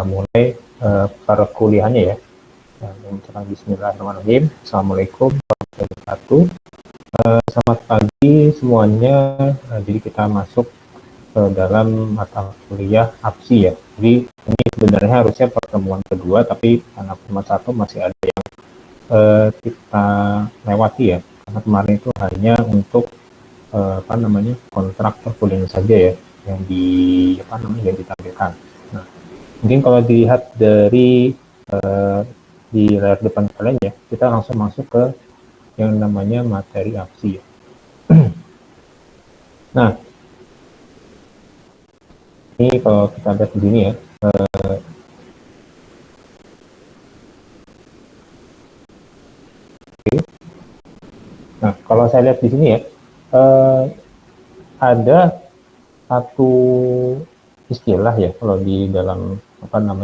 mulai perkuliahannya ya. Bismillahirrahmanirrahim. Assalamualaikum warahmatullahi wabarakatuh. Selamat pagi semuanya. Jadi kita masuk dalam mata kuliah APSI ya. Jadi ini sebenarnya harusnya pertemuan kedua, tapi karena pertemuan satu masih ada yang kita lewati ya. Karena kemarin itu hanya untuk kontrak perkuliahan saja ya yang yang ditampilkan. Nah, mungkin kalau dilihat dari di layar depan kalian ya, kita langsung masuk ke yang namanya materi APSI ya. Nah, ini kalau kita lihat di sini ya, nah kalau saya lihat di sini ya, ada satu istilah ya kalau di dalam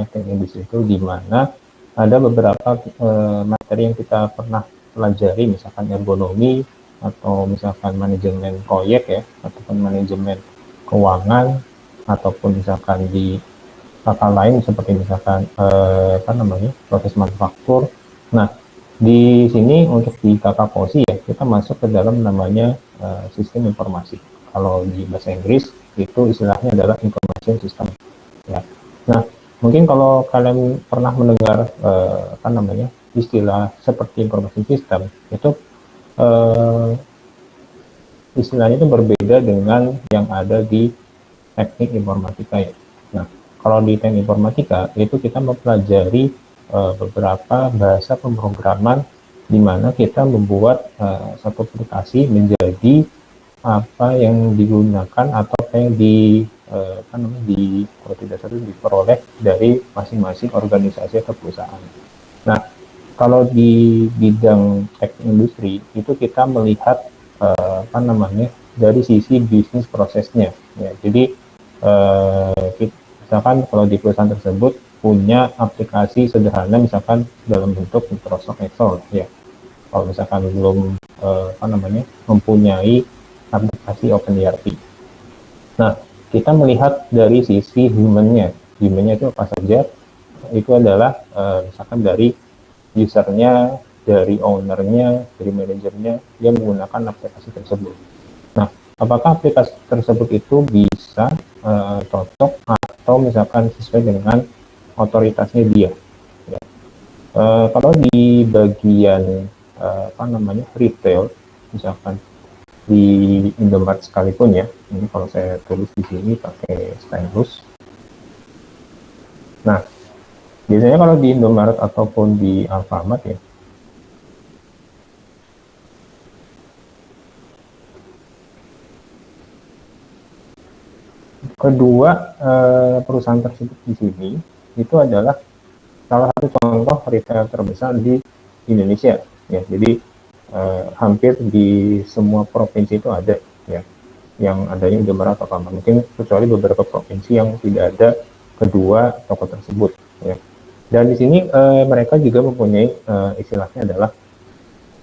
teknik industri itu, di mana ada beberapa materi yang kita pernah pelajari, misalkan ergonomi atau misalkan manajemen proyek ya, ataupun manajemen keuangan, ataupun misalkan di kata lain seperti misalkan proses manufaktur. Nah, di sini untuk di kakak posi ya, kita masuk ke dalam namanya sistem informasi. Kalau di bahasa Inggris itu istilahnya adalah information system ya. Nah, mungkin kalau kalian pernah mendengar istilah seperti information system itu, istilahnya itu berbeda dengan yang ada di teknik informatika ya. Nah, kalau di teknik informatika itu kita mempelajari beberapa bahasa pemrograman, di mana kita membuat satu aplikasi menjadi apa yang digunakan atau apa yang kalau tidak salah diperoleh dari masing-masing organisasi atau perusahaan. Nah, kalau di bidang teknik industri itu kita melihat dari sisi bisnis prosesnya ya. Jadi misalkan kalau di perusahaan tersebut punya aplikasi sederhana misalkan dalam bentuk Microsoft Excel ya. Kalau misalkan belum mempunyai aplikasi OpenERP. Nah, kita melihat dari sisi human-nya. Human-nya itu apa saja? Itu adalah misalkan dari usernya, dari ownernya, dari manajernya yang menggunakan aplikasi tersebut. Nah, apakah aplikasi tersebut itu bisa cocok atau misalkan sesuai dengan otoritasnya dia? Ya. Kalau di bagian retail, misalkan di Indomaret sekalipun ya, ini kalau saya tulis di sini pakai stylus. Nah, biasanya kalau di Indomaret ataupun di Alfamart ya, kedua perusahaan tersebut di sini itu adalah salah satu contoh retail terbesar di Indonesia ya. Jadi hampir di semua provinsi itu ada ya, yang adanya Indomaret atau Alfamart. Mungkin kecuali beberapa provinsi yang tidak ada kedua toko tersebut ya. Dan di sini mereka juga mempunyai istilahnya adalah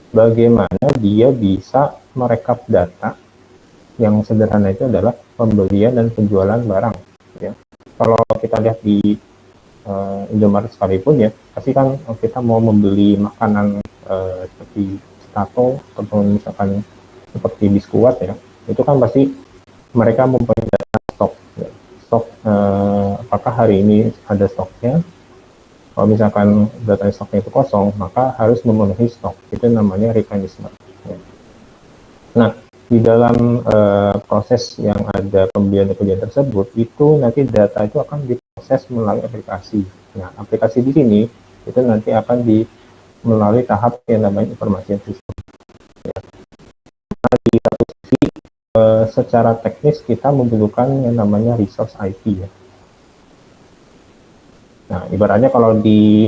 bagaimana dia bisa merekap data yang sederhana. Itu adalah pembelian dan penjualan barang ya. Kalau kita lihat di Indomaret sekalipun ya, pasti kan kita mau membeli makanan seperti tato ataupun misalkan seperti biskuat ya, itu kan pasti mereka mempunyai data stok ya. Stok apakah hari ini ada stoknya. Kalau misalkan data stoknya itu kosong, maka harus memenuhi stok, itu namanya replenishment ya. Nah, di dalam proses yang ada pembelian dan penjualan tersebut, itu nanti data itu akan diproses melalui aplikasi. Nah, aplikasi di sini itu nanti akan melalui tahap yang namanya information system ya. Nah, di satu sisi secara teknis kita membutuhkan yang namanya resource IT ya. Nah, ibaratnya kalau di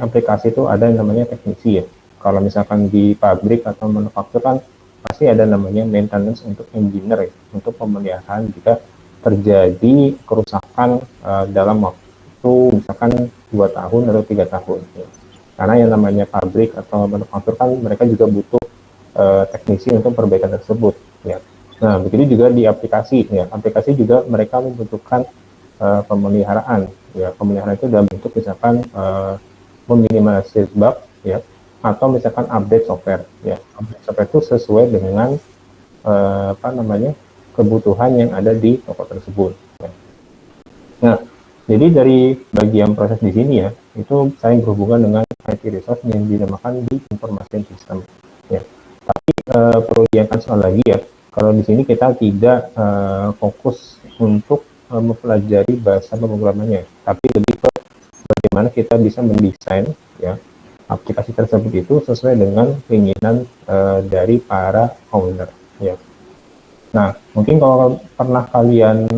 aplikasi itu ada yang namanya teknisi ya. Kalau misalkan di pabrik atau manufaktur kan pasti ada namanya maintenance untuk engineer ya, untuk pemeliharaan jika terjadi kerusakan dalam waktu misalkan 2 tahun atau 3 tahun ya. Karena yang namanya pabrik atau manufaktur kan mereka juga butuh teknisi untuk perbaikan tersebut ya. Nah, begitu juga di aplikasi ya. Aplikasi juga mereka membutuhkan pemeliharaan Ya, pemeliharaan itu dalam bentuk misalkan meminimalisir bug ya, atau misalkan update software ya. Update software itu sesuai dengan apa namanya kebutuhan yang ada di toko tersebut. Ya. Nah, jadi dari bagian proses di sini ya, itu saya berhubungan dengan IT resource yang dinamakan di information system. Ya. Tapi perlu diingatkan sekali lagi ya, kalau di sini kita tidak fokus untuk mempelajari bahasa pemrogramannya, tapi lebih ke bagaimana kita bisa mendesain ya aplikasi tersebut itu sesuai dengan keinginan dari para owner ya. Nah, mungkin kalau pernah kalian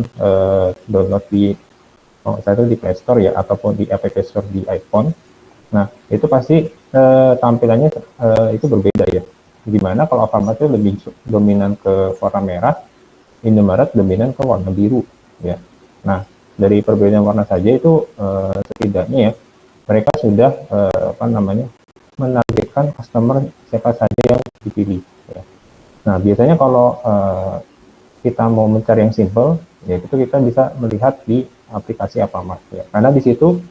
download di saya itu di Play Store ya ataupun di App Store di iPhone. Nah, itu pasti tampilannya itu berbeda ya. Dimana kalau Alfamart itu lebih dominan ke warna merah, Indomaret dominan ke warna biru ya. Nah, dari perbedaan warna saja itu setidaknya ya mereka sudah apa namanya menargetkan customer siapa saja yang dipilih. Ya. Nah, biasanya kalau kita mau mencari yang simple, ya itu kita bisa melihat di aplikasi Alfamart ya. Karena di situ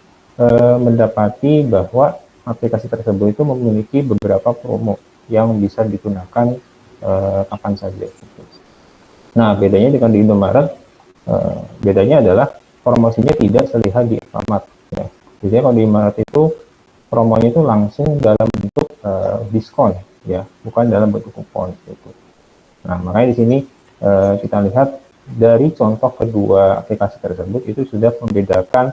mendapati bahwa aplikasi tersebut itu memiliki beberapa promo yang bisa digunakan kapan saja. Nah, bedanya dengan di Indomaret, bedanya adalah promosinya tidak terlihat di Alfamart. Ya. Jadi kalau di Indomaret itu promonya itu langsung dalam bentuk diskon, ya, bukan dalam bentuk kupon. Gitu. Nah, makanya di sini kita lihat dari contoh kedua aplikasi tersebut itu sudah membedakan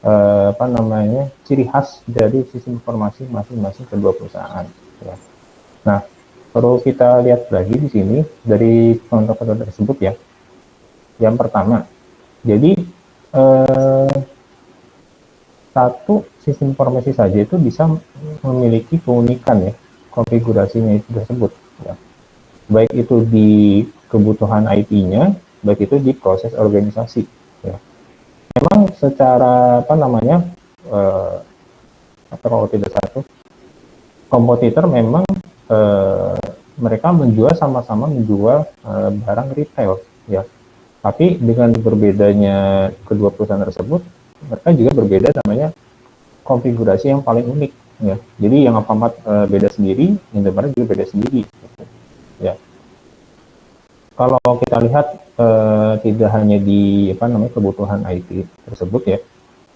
apa namanya ciri khas dari sistem informasi masing-masing kedua perusahaan. Ya. Nah, perlu kita lihat lagi di sini dari contoh-contoh tersebut ya. Yang pertama, jadi satu sistem informasi saja itu bisa memiliki keunikan ya konfigurasinya itu tersebut. Ya. Baik itu di kebutuhan IT-nya, baik itu di proses organisasi. Ya. Memang secara apa namanya atau kalau tidak satu kompetitor memang mereka menjual sama-sama menjual barang retail ya, tapi dengan berbedanya kedua perusahaan tersebut mereka juga berbeda namanya konfigurasi yang paling unik ya. Jadi yang Alfamart beda sendiri, Indomaret juga beda sendiri ya. Kalau kita lihat tidak hanya di apa namanya kebutuhan IT tersebut ya,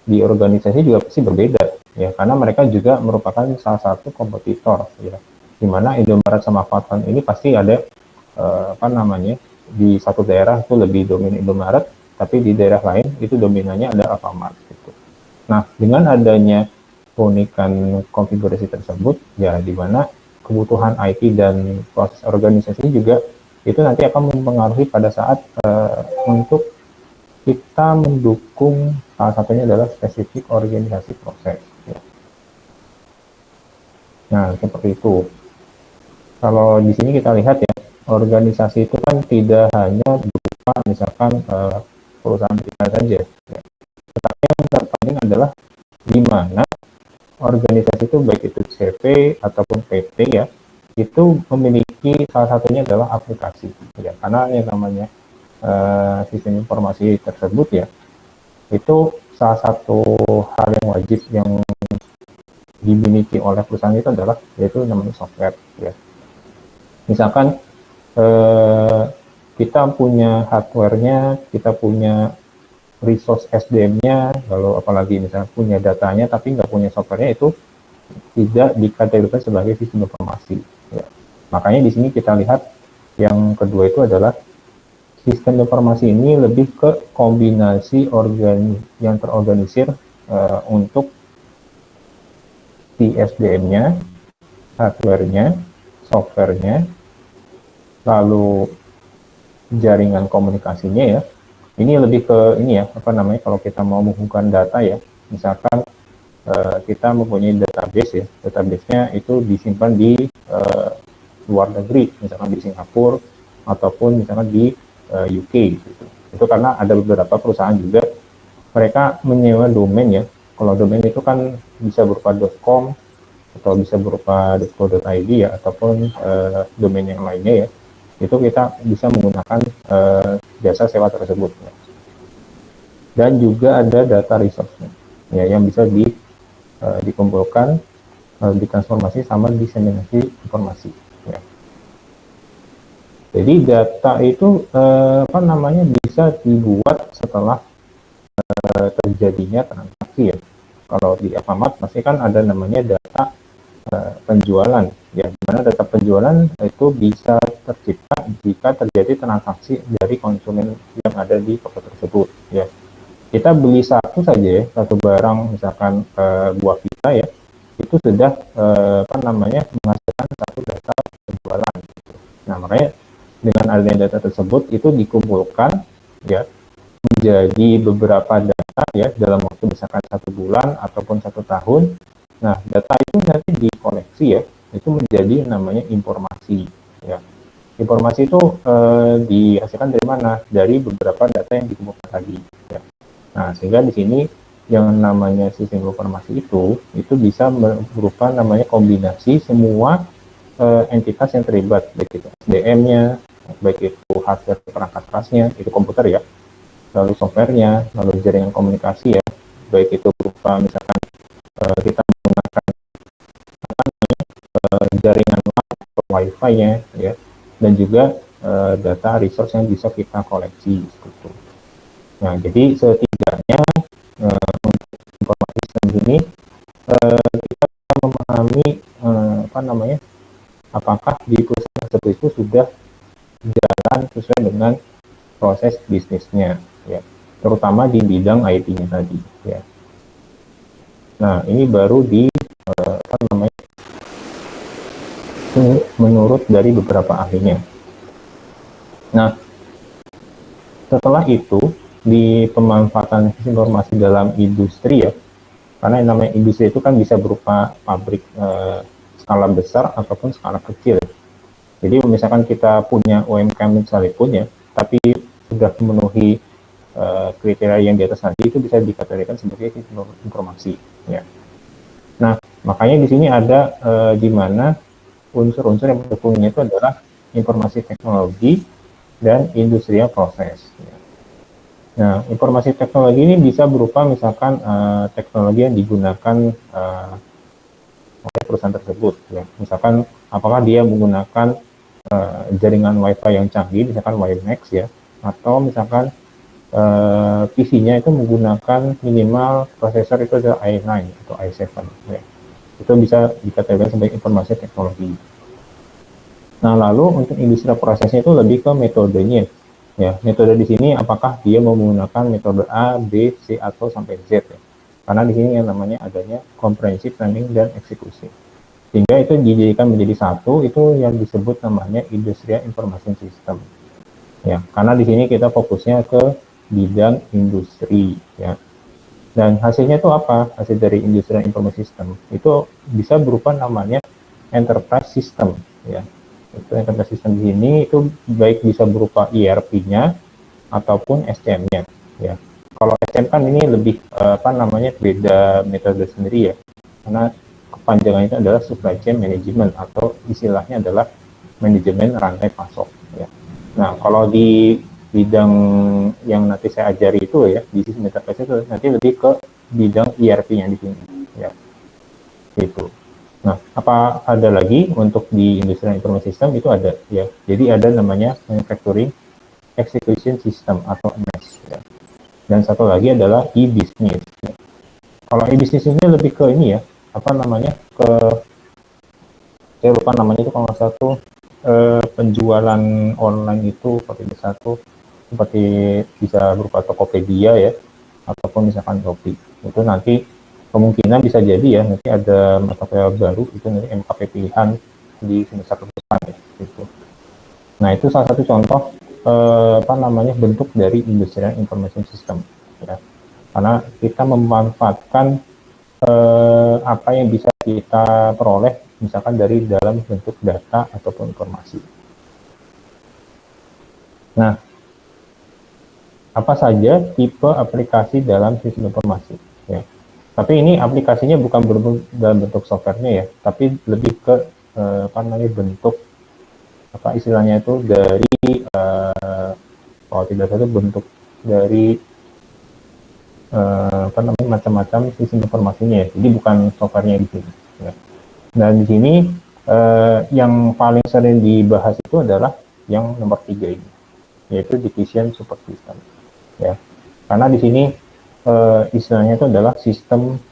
di organisasi juga pasti berbeda ya, karena mereka juga merupakan salah satu kompetitor ya, di mana Indomaret sama Alfamart ini pasti ada apa namanya di satu daerah itu lebih dominan Indomaret, tapi di daerah lain itu dominannya ada Alfamart gitu. Nah, dengan adanya keunikan konfigurasi tersebut ya, di mana kebutuhan IT dan proses organisasi juga itu nanti akan mempengaruhi pada saat untuk kita mendukung salah satunya adalah spesifik organisasi proses. Ya. Nah, seperti itu. Kalau di sini kita lihat ya, organisasi itu kan tidak hanya berupa misalkan perusahaan kita saja, ya. Tetapi yang terpenting adalah di mana organisasi itu baik itu CV ataupun PT ya, itu memiliki salah satunya adalah aplikasi, ya. Karena yang namanya sistem informasi tersebut ya, itu salah satu hal yang wajib yang dimiliki oleh perusahaan itu adalah yaitu namanya software ya. Misalkan kita punya hardware-nya, kita punya resource SDM-nya, lalu apalagi misalnya punya datanya tapi nggak punya software-nya, itu tidak dikategorikan sebagai sistem informasi ya. Makanya di sini kita lihat yang kedua itu adalah sistem informasi ini lebih ke kombinasi yang terorganisir untuk si SDM-nya, hardware-nya, software-nya, lalu jaringan komunikasinya ya. Ini lebih ke ini ya, apa namanya kalau kita mau menghubungkan data ya, misalkan kita mempunyai database ya, database-nya itu disimpan di luar negeri, misalkan di Singapura ataupun misalkan di UK gitu. Itu karena ada beberapa perusahaan juga mereka menyewa domain ya. Kalau domain itu kan bisa berupa .com atau bisa berupa .co.id ya, ataupun domain yang lainnya ya. Itu kita bisa menggunakan jasa sewa tersebut. Ya. dan juga ada data resource-nya, ya, yang bisa dikumpulkan, ditransformasi sama diseminasi informasi. Ya. Jadi data itu bisa dibuat setelah terjadinya transaksi, ya. Kalau di Alfamart pasti kan ada namanya data penjualan, ya, dimana data penjualan itu bisa tercipta jika terjadi transaksi dari konsumen yang ada di toko tersebut, ya. Kita beli satu saja, ya, satu barang, misalkan buah kita, ya, itu sudah menghasilkan satu data penjualan. Nah, makanya dengan adanya data tersebut itu dikumpulkan, ya, menjadi beberapa data, ya, dalam waktu misalkan 1 bulan ataupun 1 tahun. Nah, data itu nanti dikoleksi, ya, itu menjadi namanya informasi, ya. Informasi itu dihasilkan dari mana? Dari beberapa data yang dikumpulkan tadi, ya. Nah, sehingga di sini yang namanya sistem informasi itu bisa berupa namanya kombinasi semua entitas yang terlibat, baik itu SDM-nya, baik itu hardware perangkat kerasnya, itu komputer, ya, lalu software-nya, lalu jaringan komunikasi, ya, baik itu berupa misalkan kita menggunakan jaringan atau wifi-nya, ya, dan juga data resource yang bisa kita koleksi seperti itu. Nah, jadi setidaknya untuk informasi sistem ini kita memahami apakah di perusahaan tersebut itu sudah jalan sesuai dengan proses bisnisnya, ya, terutama di bidang IT-nya tadi, ya. Nah, ini baru menurut dari beberapa ahlinya. Nah, setelah itu di pemanfaatan informasi dalam industri, ya, karena yang namanya industri itu kan bisa berupa pabrik skala besar ataupun skala kecil. Jadi misalkan kita punya UMKM sekalipun, ya, tapi sudah memenuhi kriteria yang di atas tadi, itu bisa dikategorikan sebagai informasi, ya. Nah, makanya di sini ada di mana unsur-unsur yang mendukungnya itu adalah informasi teknologi dan industrial proses, ya. Nah, informasi teknologi ini bisa berupa misalkan teknologi yang digunakan oleh perusahaan tersebut, ya. Misalkan apakah dia menggunakan jaringan Wi-Fi yang canggih, misalkan WiMAX, ya, atau misalkan PC-nya itu menggunakan minimal prosesor itu adalah i9 atau i7, ya. Itu bisa dikategorikan sebagai informasi teknologi. Nah, lalu untuk industri prosesnya itu lebih ke metodenya, ya. Metode di sini apakah dia menggunakan metode A, B, C atau sampai Z, ya. Karena di sini yang namanya adanya comprehensive planning dan eksekusi. Sehingga itu dijadikan menjadi satu, itu yang disebut namanya industrial information system, ya. Karena di sini kita fokusnya ke bidang industri, ya. Dan hasilnya itu apa? Hasil dari industrial information system itu bisa berupa namanya enterprise system, ya. Itu enterprise system di sini itu baik bisa berupa ERP-nya ataupun SCM-nya, ya. Kalau SCM kan ini lebih beda metode sendiri, ya. Karena kepanjangannya itu adalah supply chain management atau istilahnya adalah manajemen rantai pasok, ya. Nah, kalau di bidang yang nanti saya ajari itu, ya, di sistem enterprise itu nanti lebih ke bidang ERP-nya di sini, ya. Itu. Nah, apa ada lagi untuk di industri information system itu ada, ya. Jadi ada namanya manufacturing execution system atau MES, ya. Dan satu lagi adalah e-business, ya. Kalau e-business ini lebih ke ini, ya, saya lupa namanya itu, kalau nggak salah tuh penjualan online itu seperti bisa berupa Tokopedia, ya, ataupun misalkan Shopee. Itu nanti kemungkinan bisa jadi, ya, nanti ada mata kuliah baru itu nanti MKP pilihan di semester depan, ya, gitu. Nah, itu salah satu contoh bentuk dari industrial information system, ya. Karena kita memanfaatkan apa yang bisa kita peroleh misalkan dari dalam bentuk data ataupun informasi. Nah, apa saja tipe aplikasi dalam sistem informasi, ya. Tapi ini aplikasinya bukan dalam bentuk softwarenya, ya, tapi lebih ke bentuk istilahnya itu dari kalau tidak salah bentuk dari apa namanya, macam-macam sistem informasinya ya. Jadi bukan softwarenya di sini. Ya. Dan di sini yang paling sering dibahas itu adalah yang nomor 3 ini, yaitu decision support system. Ya, karena di sini istilahnya itu adalah sistem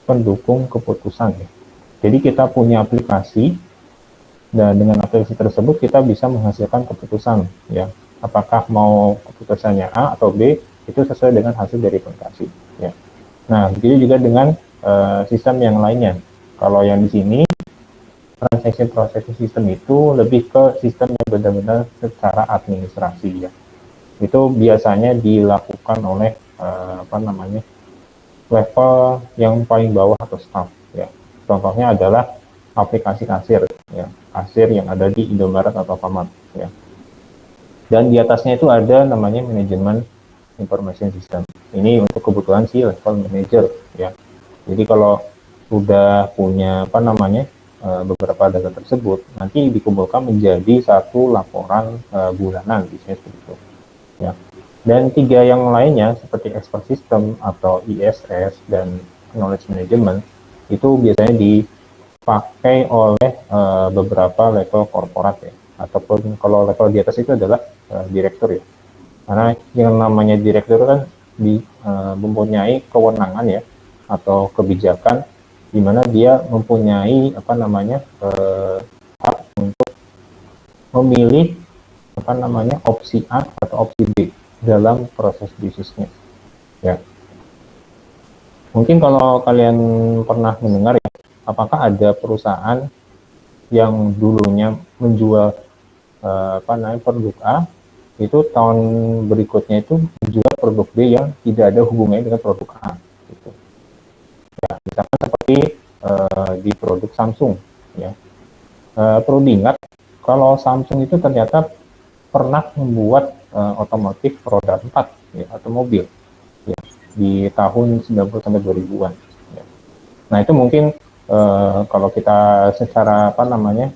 pendukung keputusan. Ya. Jadi kita punya aplikasi dan dengan aplikasi tersebut kita bisa menghasilkan keputusan. Ya, apakah mau keputusannya A atau B itu sesuai dengan hasil dari aplikasi. Ya. Nah, begitu juga dengan sistem yang lainnya. Kalau yang di sini transaction processing system itu lebih ke sistem yang benar-benar secara administrasi ya. Itu biasanya dilakukan oleh apa namanya, level yang paling bawah atau staff ya. Contohnya adalah aplikasi kasir ya, kasir yang ada di Indomaret atau Alfamart ya. Dan di atasnya itu ada namanya manajemen information system. Ini untuk kebutuhan si level manager ya. Jadi kalau sudah punya apa namanya beberapa data tersebut, nanti dikumpulkan menjadi satu laporan bulanan, biasanya seperti itu. Ya. Dan 3 yang lainnya seperti expert system atau ISS dan knowledge management itu biasanya dipakai oleh beberapa level korporat ya. Ataupun kalau level di atas itu adalah direktur ya. Karena yang namanya direktur kan mempunyai kewenangan ya atau kebijakan di mana dia mempunyai apa namanya hak untuk memilih apa namanya opsi A atau opsi B dalam proses bisnisnya ya. Mungkin kalau kalian pernah mendengar ya, apakah ada perusahaan yang dulunya menjual apa namanya produk A, itu tahun berikutnya itu menjual produk B yang tidak ada hubungannya dengan produk A gitu. Ya, misalkan seperti di produk Samsung ya. Perlu diingat kalau Samsung itu ternyata pernah membuat otomotif roda 4 ya, atau mobil ya, di tahun 90 sampai 2000-an ya. Nah, itu mungkin kalau kita secara apa namanya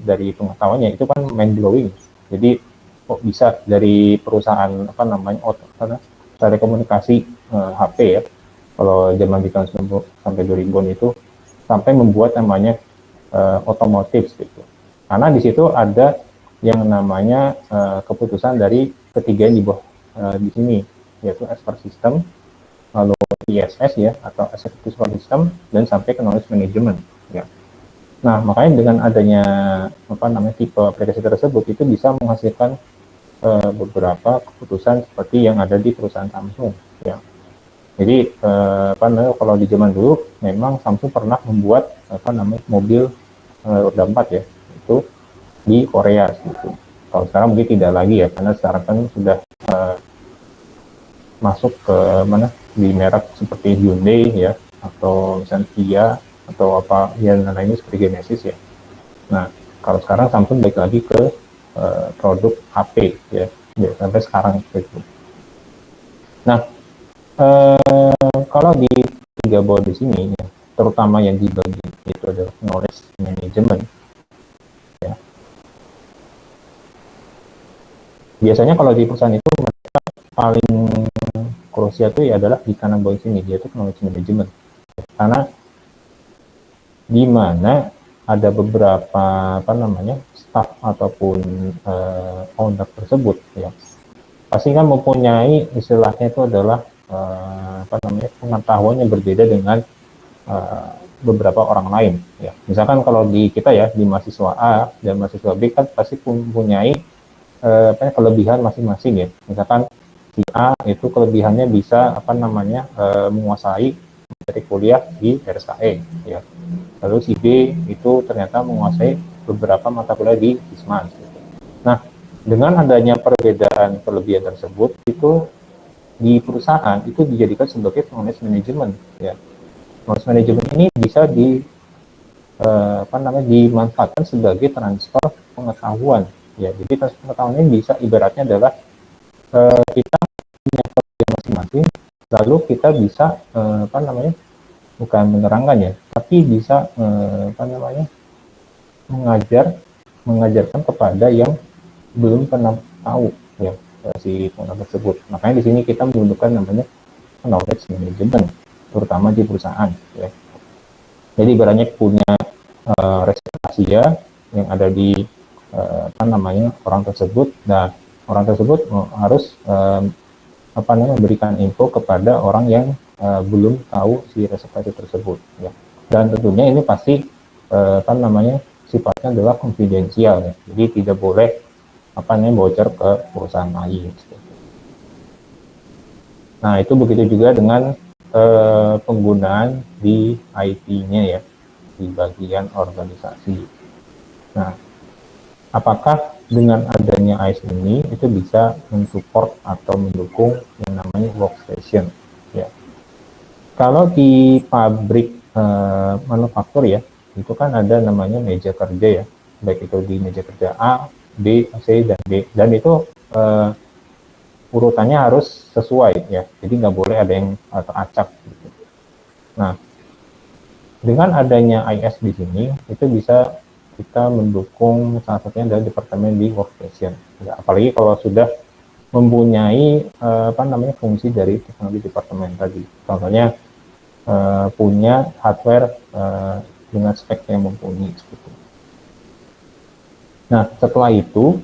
dari pengetahuannya itu kan mind blowing. Jadi kok bisa dari perusahaan apa namanya telekomunikasi HP ya, kalau zaman di tahun 90 sampai 2000-an itu sampai membuat namanya otomotif gitu. Karena di situ ada yang namanya keputusan dari ketiga di bawah di sini, yaitu expert system, lalu ISS ya atau executive support system, dan sampai ke knowledge management ya. Nah, makanya dengan adanya apa namanya tipe aplikasi tersebut itu bisa menghasilkan beberapa keputusan seperti yang ada di perusahaan Samsung ya. Jadi apa namanya, kalau di zaman dulu memang Samsung pernah membuat apa namanya mobil roda 4 ya, itu di Korea gitu. Kalau sekarang mungkin tidak lagi ya, karena sekarang kan sudah masuk ke mana di merek seperti Hyundai ya, atau misalnya Kia atau apa yang lainnya seperti Genesis ya. Nah, kalau sekarang Samsung balik lagi ke produk HP ya, sampai sekarang gitu. Nah, kalau di 3 bawah di sini ya, terutama yang dibagi itu adalah knowledge management ya. Biasanya kalau di perusahaan itu mereka paling krusial itu ya adalah di kanan bawah sini, yaitu knowledge management. Karena di mana ada beberapa apa namanya staff ataupun owner tersebut ya, pasti kan mempunyai istilahnya itu adalah apa namanya pengetahuan yang berbeda dengan beberapa orang lain ya. Misalkan kalau di kita ya, di mahasiswa A dan mahasiswa B kan pasti mempunyai kelebihan masing-masing ya. Misalkan si A itu kelebihannya bisa apa namanya menguasai dari kuliah di RSKE ya. Lalu si B itu ternyata menguasai beberapa mata kuliah di Isman. Nah, dengan adanya perbedaan kelebihan tersebut itu di perusahaan itu dijadikan sebagai knowledge management ya. Knowledge management ini bisa apa namanya dimanfaatkan sebagai transfer pengetahuan ya. Jadi transfer pengetahuan ini bisa ibaratnya adalah kita punya kelebihan masing-masing, lalu kita bisa apa namanya bukan menerangkan ya, tapi bisa apa namanya mengajarkan kepada yang belum pernah tahu ya. si produk tersebut. Makanya di sini kita membutuhkan namanya knowledge management, terutama di perusahaan. Ya. Jadi ibaratnya punya reservasi ya yang ada di apa namanya orang tersebut. Nah, orang tersebut harus apa namanya memberikan info kepada orang yang belum tahu si reservasi tersebut. Ya. Dan tentunya ini pasti apa namanya sifatnya adalah konfidensial ya. Jadi tidak boleh apa namanya bocor ke perusahaan lain. Nah, itu begitu juga dengan penggunaan di IT-nya ya, di bagian organisasi. Nah, apakah dengan adanya AIS ini itu bisa mensupport atau mendukung yang namanya workstation? Ya, kalau di pabrik manufaktur ya, itu kan ada namanya meja kerja ya, baik itu di meja kerja A, B, C, dan D, dan itu urutannya harus sesuai ya, jadi nggak boleh ada yang teracak. Gitu. Nah, dengan adanya IS di sini, itu bisa kita mendukung salah satunya adalah departemen di workstation. Ya, apalagi kalau sudah mempunyai apa namanya fungsi dari teknologi departemen tadi. Contohnya punya hardware dengan spek yang mumpuni. Gitu. Nah, setelah itu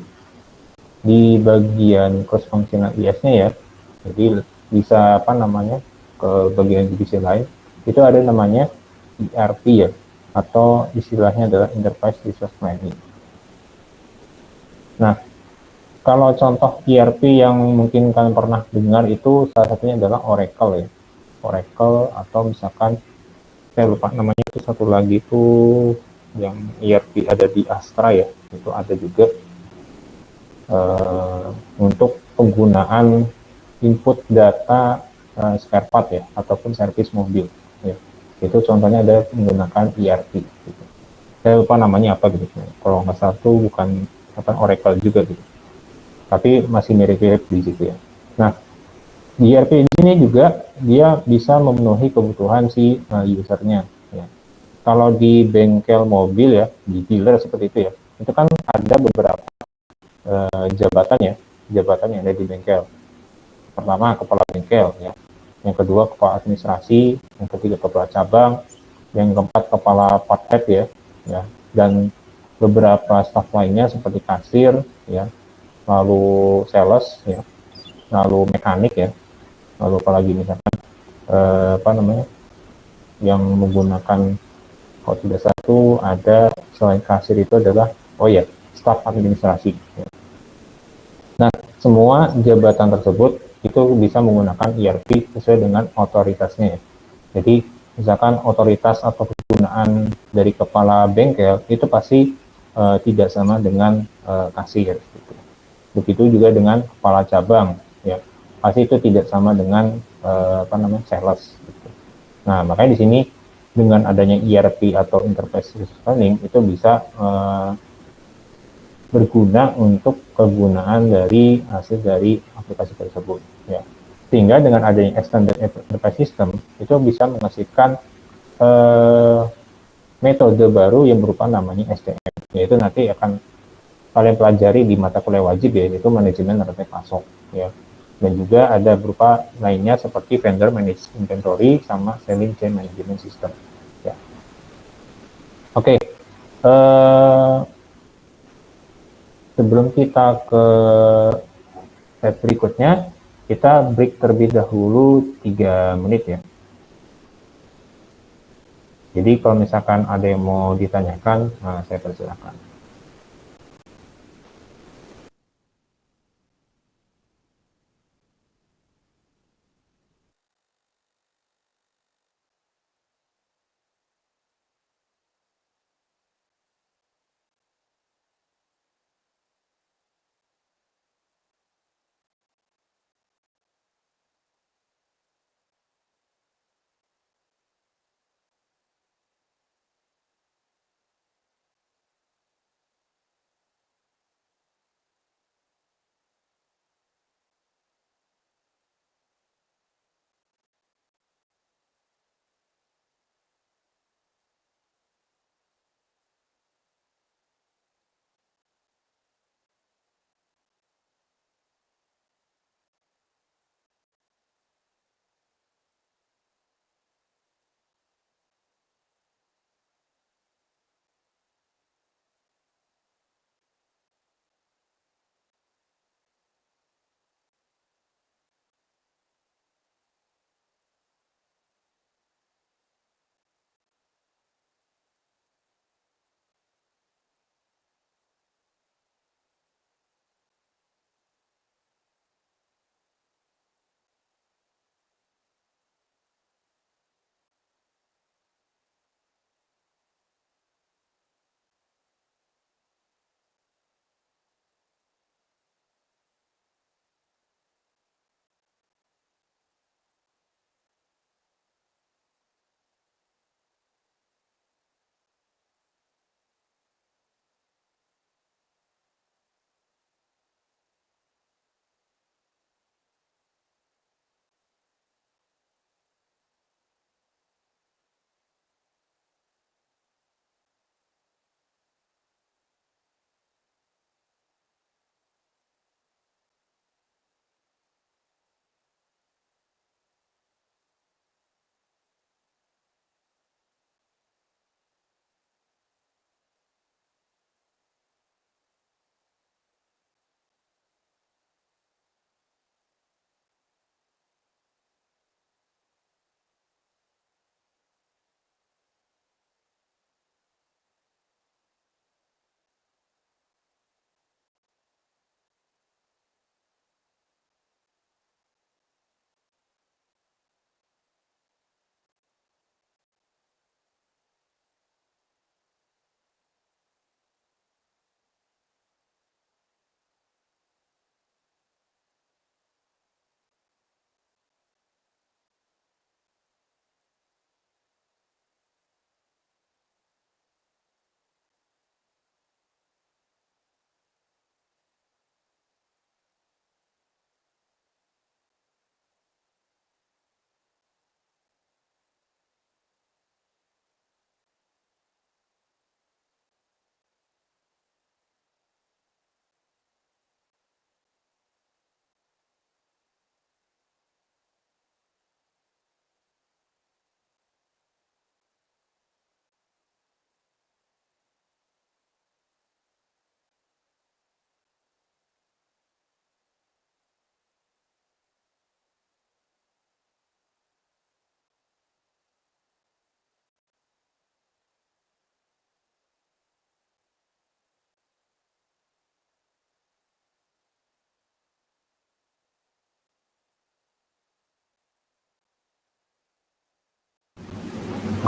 di bagian cross functional IS-nya ya, jadi bisa apa namanya ke bagian divisi lain, itu ada namanya ERP ya, atau istilahnya adalah Enterprise Resource Planning. Nah, kalau contoh ERP yang mungkin kalian pernah dengar itu salah satunya adalah Oracle ya. Oracle atau misalkan saya lupa namanya itu satu lagi itu yang ERP ada di Astra ya, itu ada juga untuk penggunaan input data spare part ya ataupun servis mobil ya. Itu contohnya ada menggunakan ERP gitu. Saya lupa namanya apa gitu, kalau nggak salah itu bukan apa Oracle juga gitu, tapi masih mirip-mirip di situ ya. Nah, di ERP ini juga dia bisa memenuhi kebutuhan si usernya ya. Kalau di bengkel mobil ya, di dealer seperti itu ya, itu kan ada beberapa jabatan ya, jabatan yang ada di bengkel. Pertama kepala bengkel ya, yang kedua kepala administrasi, yang ketiga kepala cabang, yang keempat kepala part head ya, ya, dan beberapa staf lainnya seperti kasir ya, lalu sales ya, lalu mekanik ya, lalu apalagi misalkan apa namanya yang menggunakan kalau tidak satu ada selain kasir itu adalah oh ya staf administrasi ya. Nah, semua jabatan tersebut itu bisa menggunakan ERP sesuai dengan otoritasnya ya. Jadi, misalkan otoritas atau penggunaan dari kepala bengkel itu pasti tidak sama dengan kasir. Gitu. Begitu juga dengan kepala cabang, ya pasti itu tidak sama dengan apa namanya sales. Gitu. Nah, makanya di sini dengan adanya ERP atau Enterprise Resource Planning itu bisa berguna untuk kegunaan dari hasil dari aplikasi tersebut ya, sehingga dengan adanya extended enterprise system itu bisa menghasilkan metode baru yang berupa namanya SDM, yaitu nanti akan kalian pelajari di mata kuliah wajib ya, yaitu manajemen rantai pasok ya, dan juga ada berupa lainnya seperti vendor managed inventory sama selling chain management system ya. Oke, sebelum kita ke step berikutnya, kita break terlebih dahulu 3 menit ya. Jadi kalau misalkan ada yang mau ditanyakan, nah saya persilakan.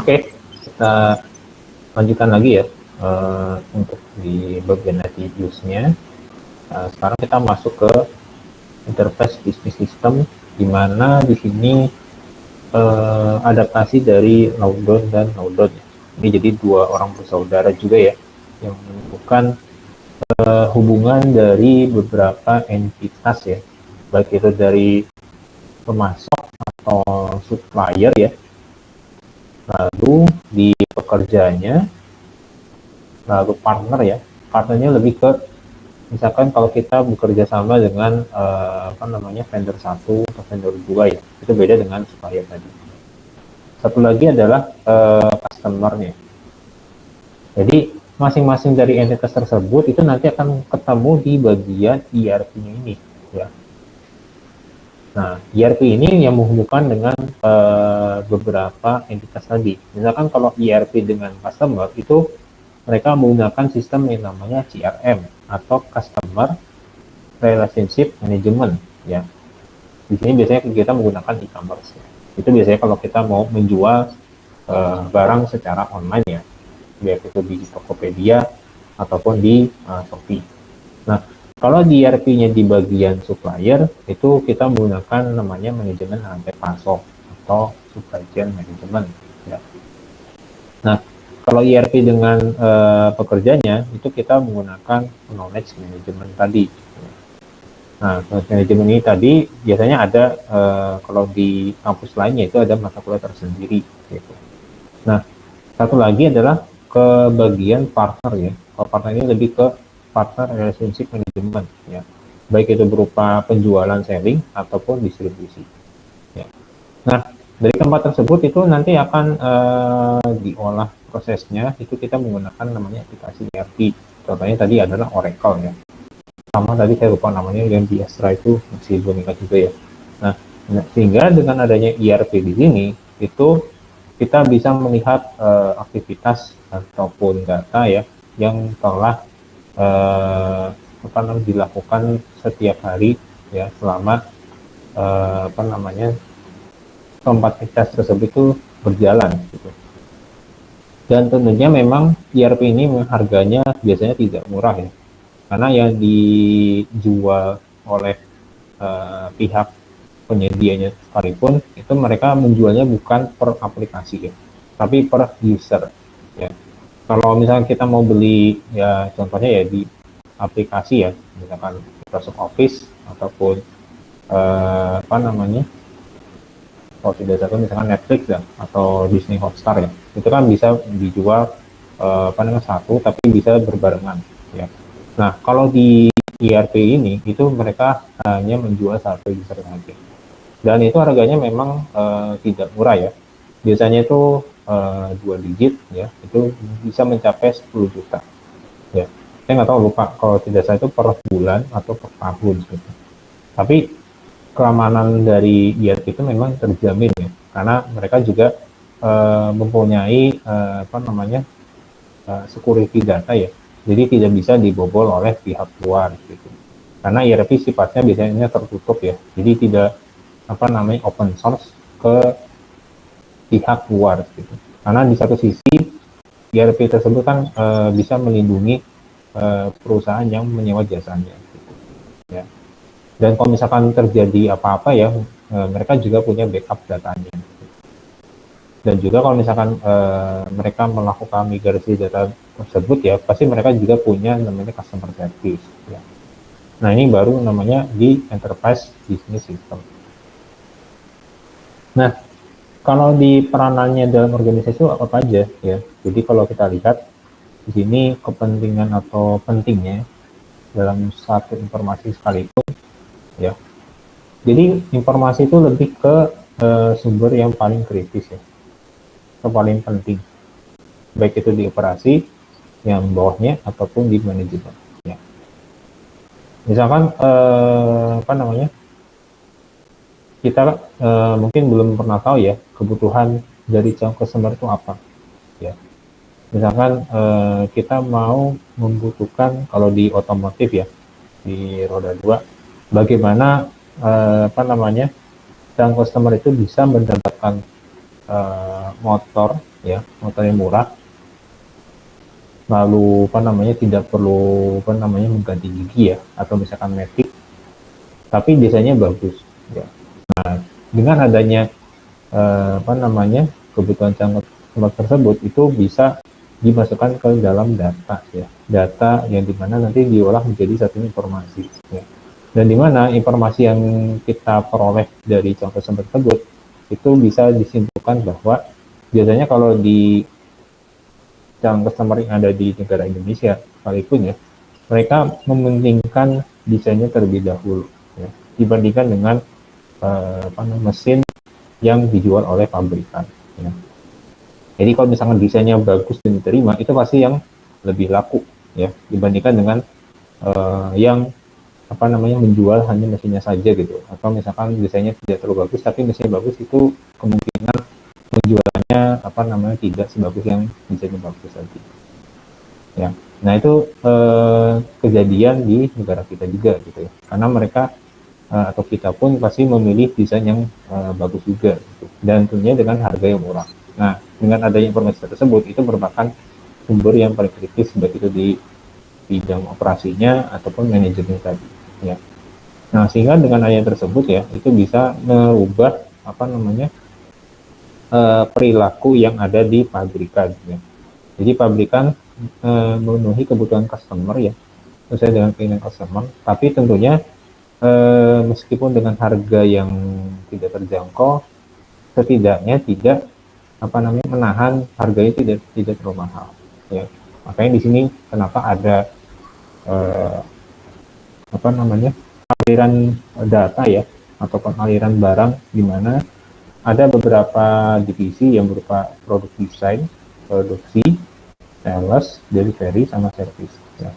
Oke, kita lanjutkan lagi ya untuk di bagian IT use-nya. Sekarang kita masuk ke interface business system, di mana di sini adaptasi dari Loudon dan Loudon. Ini jadi dua orang bersaudara juga ya, yang menemukan hubungan dari beberapa entitas ya, baik itu dari pemasok atau supplier ya, lalu di pekerjanya, lalu partner ya. Partnernya lebih ke misalkan kalau kita bekerja sama dengan vendor satu atau vendor dua ya, itu beda dengan supplier tadi. Satu lagi adalah customer-nya. Jadi masing-masing dari entitas tersebut itu nanti akan ketemu di bagian ERP-nya ini ya. Nah, ERP ini yang menghubungkan dengan beberapa entitas tadi. Misalkan kalau ERP dengan customer itu mereka menggunakan sistem yang namanya CRM atau Customer Relationship Management ya. Di sini biasanya kita menggunakan e-commerce ya. Itu biasanya kalau kita mau menjual barang secara online ya, baik itu di Tokopedia ataupun di Shopee. Nah, kalau di ERP-nya di bagian supplier, itu kita menggunakan namanya manajemen rantai pasok atau supply chain management. Ya. Nah, kalau ERP dengan pekerjanya, itu kita menggunakan knowledge management tadi. Nah, knowledge management ini tadi biasanya ada, kalau di kampus lainnya itu ada mata kuliah tersendiri. Gitu. Nah, satu lagi adalah ke bagian partner ya. Kalau partner ini lebih ke partner relationship management ya, baik itu berupa penjualan selling ataupun distribusi ya. Nah, dari keempat tersebut itu nanti akan diolah prosesnya, itu kita menggunakan namanya aplikasi ERP. Contohnya tadi adalah Oracle ya, sama tadi saya lupa namanya yang di Astra itu masih belum ingat juga ya. Nah, sehingga dengan adanya ERP di sini itu kita bisa melihat aktivitas ataupun data ya yang telah dilakukan setiap hari ya selama keempat aktivitas tersebut itu berjalan gitu. Dan tentunya memang ERP ini harganya biasanya tidak murah ya, karena yang dijual oleh pihak penyedianya sekalipun itu mereka menjualnya bukan per aplikasi ya, tapi per user ya. Kalau misalnya kita mau beli ya, contohnya ya di aplikasi ya, misalkan Microsoft Office ataupun kalau tidak satu misalkan Netflix ya atau Disney Hotstar ya, itu kan bisa dijual satu tapi bisa berbarengan ya. Nah, kalau di ERP ini itu mereka hanya menjual satu user saja, dan itu harganya memang tidak murah ya. Biasanya itu 2 digit ya, itu bisa mencapai 10 juta ya. Saya nggak tahu, lupa, kalau tidak salah itu per bulan atau per tahun gitu. Tapi keamanan dari ERP itu memang terjamin ya, karena mereka juga mempunyai security data ya, jadi tidak bisa dibobol oleh pihak luar gitu. Karena ERP sifatnya biasanya tertutup ya, jadi tidak open source ke pihak luar gitu. Karena di satu sisi ERP tersebut kan bisa melindungi perusahaan yang menyewa jasanya gitu, ya. Dan kalau misalkan terjadi apa-apa ya, mereka juga punya backup datanya. Dan juga kalau misalkan mereka melakukan migrasi data tersebut ya, pasti mereka juga punya namanya customer service ya. Nah, ini baru namanya di enterprise business system. Nah, kalau di peranannya dalam organisasi itu apa aja ya. Jadi kalau kita lihat di sini kepentingan atau pentingnya dalam satu informasi sekalipun ya. Jadi informasi itu lebih ke sumber yang paling kritis ya, atau paling penting, baik itu di operasi yang bawahnya ataupun di manajemen ya. Misalkan kita mungkin belum pernah tahu ya kebutuhan dari calon customer itu apa ya. Misalkan kita mau membutuhkan, kalau di otomotif ya, di roda 2, bagaimana calon customer itu bisa mendapatkan motor ya, motornya murah, lalu tidak perlu mengganti gigi ya, atau misalkan metik, tapi desainnya bagus ya. Dengan adanya kebutuhan cangkok tersebut itu bisa dimasukkan ke dalam data ya, data yang dimana nanti diolah menjadi satu informasi ya. Dan dimana informasi yang kita peroleh dari cangkok tersebut itu bisa disimpulkan bahwa biasanya kalau di cangkok customer yang ada di negara Indonesia sekalipun ya, mereka mementingkan desainnya terlebih dahulu ya, dibandingkan dengan mesin yang dijual oleh pabrikan ya. Jadi kalau misalkan desainnya bagus dan diterima, itu pasti yang lebih laku ya, dibandingkan dengan yang menjual hanya mesinnya saja gitu. Atau misalkan desainnya tidak terlalu bagus tapi mesinnya bagus, itu kemungkinan penjualannya tidak sebagus yang desainnya bagus tadi ya. Nah itu kejadian di negara kita juga gitu ya, karena mereka atau kita pun pasti memilih desain yang bagus juga gitu. Dan tentunya dengan harga yang murah. Nah dengan adanya informasi tersebut, itu merupakan sumber yang paling kritis baik itu di bidang operasinya ataupun manajemen tadi ya. Nah sehingga dengan adanya tersebut ya, itu bisa merubah perilaku yang ada di pabrikan ya. Jadi pabrikan memenuhi kebutuhan customer ya, sesuai dengan keinginan customer, tapi tentunya meskipun dengan harga yang tidak terjangkau, setidaknya tidak menahan harganya tidak terlalu mahal ya. Makanya di sini kenapa ada aliran data ya, ataupun aliran barang, di mana ada beberapa divisi yang berupa produk desain, produksi, sales, delivery, sama service ya.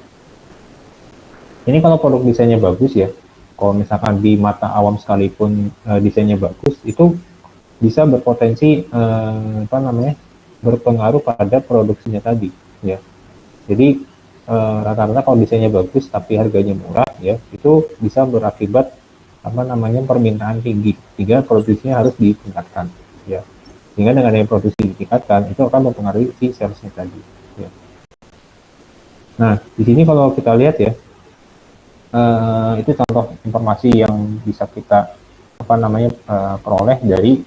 Ini kalau produk desainnya bagus ya, kalau misalkan di mata awam sekalipun desainnya bagus, itu bisa berpotensi berpengaruh pada produksinya tadi ya. Jadi rata-rata kalau desainnya bagus tapi harganya murah ya, itu bisa berakibat permintaan tinggi sehingga produksinya harus ditingkatkan ya. Sehingga dengan adanya produksi ditingkatkan, itu akan mempengaruhi si salesnya tadi ya. Nah di sini kalau kita lihat ya, itu contoh informasi yang bisa kita peroleh dari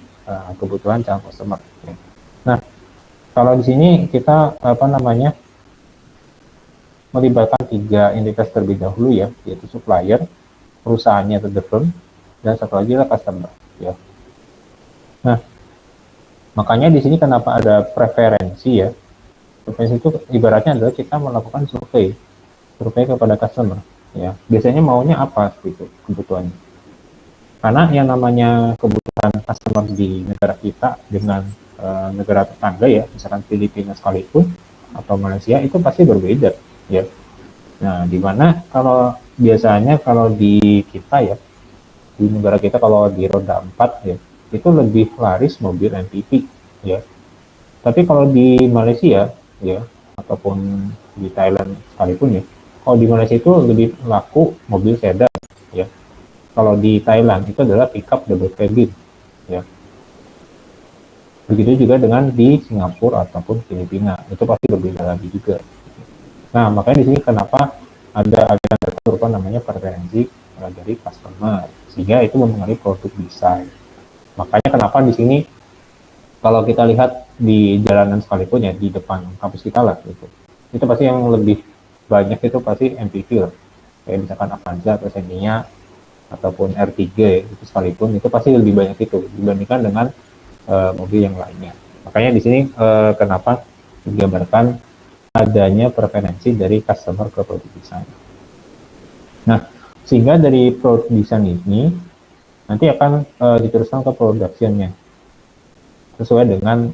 kebutuhan calon customer ya. Nah kalau di sini kita melibatkan 3 entitas terlebih dahulu ya, yaitu supplier, perusahaannya atau the firm, dan satu lagi adalah customer ya. Nah makanya di sini kenapa ada preferensi ya. Preferensi itu ibaratnya adalah kita melakukan survei kepada customer ya, biasanya maunya apa gitu kebutuhannya. Karena yang namanya kebutuhan customer di negara kita dengan negara tetangga ya, misalkan Filipina sekalipun atau Malaysia, itu pasti berbeda ya. Nah dimana kalau biasanya kalau di kita ya, di negara kita kalau di roda 4 ya, itu lebih laris mobil MPV ya. Tapi kalau di Malaysia ya, ataupun di Thailand sekalipun ya, kalau di Malaysia itu lebih laku mobil sedan ya. Kalau di Thailand itu adalah pickup double cabin ya. Begitu juga dengan di Singapura ataupun Filipina, itu pasti berbeda lagi juga. Nah makanya di sini kenapa ada aliran data berupa namanya preferensi dari customer, sehingga itu mempengaruhi produk desain. Makanya kenapa di sini kalau kita lihat di jalanan sekalipun ya, di depan kampus kita lah gitu, itu pasti yang lebih banyak itu pasti MPV lah, kayak misalkan Avanza atau Xenia ataupun R3 itu sekalipun, itu pasti lebih banyak itu dibandingkan dengan mobil yang lainnya. Makanya di sini kenapa digambarkan adanya preferensi dari customer ke produk desain. Nah sehingga dari produk desain ini nanti akan diteruskan ke productionnya sesuai dengan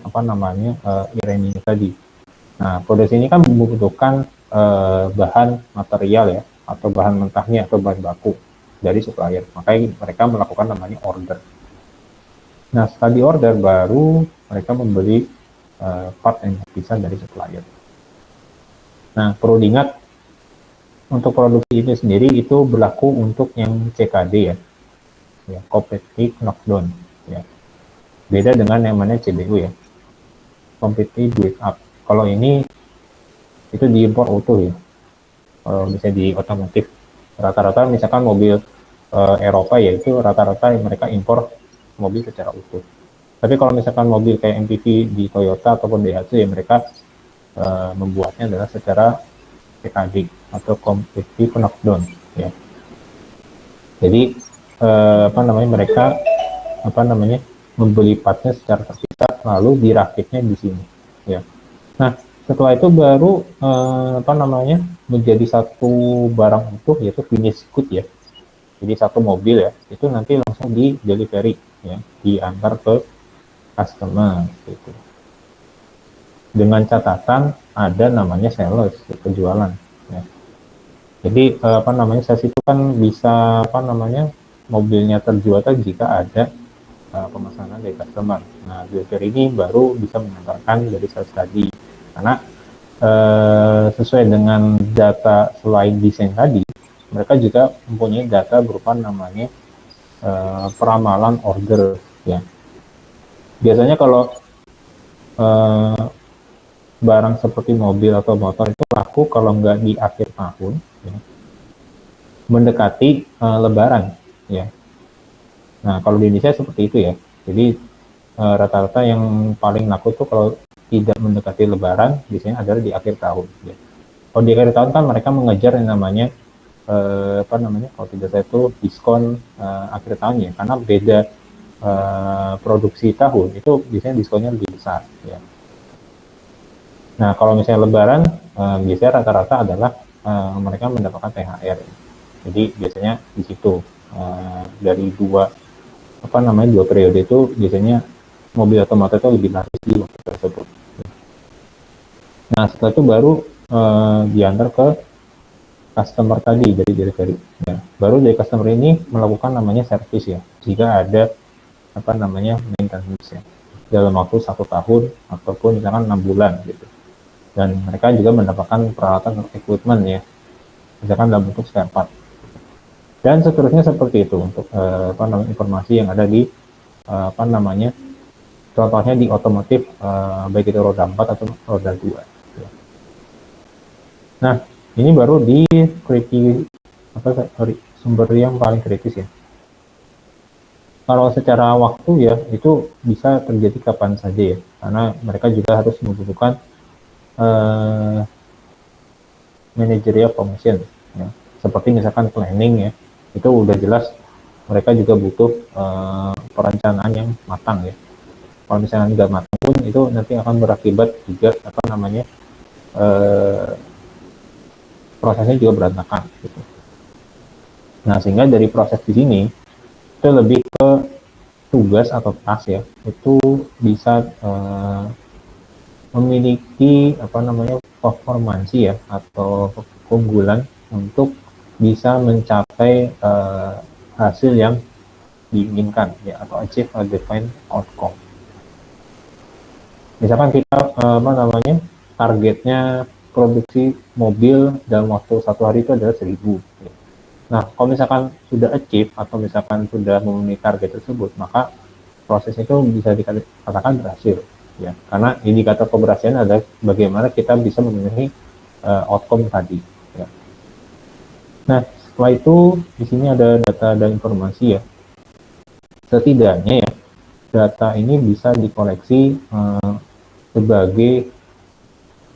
iramanya tadi. Nah produksi ini kan membutuhkan bahan material ya, atau bahan mentahnya atau bahan baku dari supplier. Makanya mereka melakukan namanya order. Nah setelah di order baru mereka membeli part yang bisa dari supplier. Nah perlu diingat, untuk produksi ini sendiri itu berlaku untuk yang CKD ya, Completely Knockdown ya. Beda dengan yang namanya CBU ya. completely built up. Kalau ini itu diimpor utuh ya. Kalau misalnya di otomotif, rata-rata misalkan mobil Eropa ya itu rata-rata mereka impor mobil secara utuh. Tapi kalau misalkan mobil kayak MPV di Toyota ataupun Daihatsu ya mereka membuatnya adalah secara CKD atau completely knockdown ya. Jadi mereka membeli partnya secara terpisah lalu dirakitnya di sini ya. Nah setelah itu baru menjadi satu barang utuh yaitu finished good ya. Jadi satu mobil ya itu nanti langsung di delivery ya, diantar ke customer gitu. Dengan catatan ada namanya sales, penjualan ya. Jadi sales itu kan bisa mobilnya terjual kan jika ada pemesanan dari customer. Nah, delivery ini baru bisa mengantarkan dari sales tadi. Karena sesuai dengan data selain desain tadi, mereka juga mempunyai data berupa namanya peramalan order ya. Biasanya kalau barang seperti mobil atau motor itu laku kalau nggak di akhir tahun ya, mendekati lebaran ya. Nah kalau di Indonesia seperti itu ya, jadi rata-rata yang paling laku tuh kalau tidak mendekati lebaran biasanya adalah di akhir tahun ya. Kalau di akhir tahun kan mereka mengejar yang namanya kalau tidak saya itu diskon akhir tahun ya, karena beda produksi tahun itu biasanya diskonnya lebih besar ya. Nah kalau misalnya lebaran biasanya rata-rata adalah mereka mendapatkan THR. Jadi biasanya di situ dari dua periode itu biasanya mobil otomotif itu lebih laris di waktu tersebut. Nah setelah itu baru diantar ke customer tadi dari delivery. Ya. Baru dari customer ini melakukan namanya service ya. Jika ada maintenance ya dalam waktu 1 tahun ataupun misalkan 6 bulan gitu. Dan mereka juga mendapatkan peralatan equipment ya, misalkan dalam bentuk spare part. Dan seterusnya seperti itu untuk informasi yang ada di contohnya di otomotif baik itu roda 4 atau roda 2. Ya. Nah, ini baru di sumber yang paling kritis ya. Kalau secara waktu ya itu bisa terjadi kapan saja ya, karena mereka juga harus membutuhkan managerial function ya. Seperti misalkan planning ya, itu udah jelas mereka juga butuh perencanaan yang matang ya. Kalau misalnya nggak matang pun itu nanti akan berakibat juga prosesnya juga berantakan gitu. Nah sehingga dari proses di sini itu lebih ke tugas atau task ya, itu bisa memiliki performansi ya atau keunggulan untuk bisa mencapai hasil yang diinginkan ya atau achieve a defined outcome. Misalkan kita targetnya produksi mobil dalam waktu 1 hari itu adalah 1000. Nah, kalau misalkan sudah achieve atau misalkan sudah memenuhi target tersebut, maka proses itu bisa dikatakan berhasil ya. Karena indikator keberhasilan adalah bagaimana kita bisa memenuhi outcome tadi ya. Nah, setelah itu di sini ada data dan informasi ya. Setidaknya ya data ini bisa dikoleksi sebagai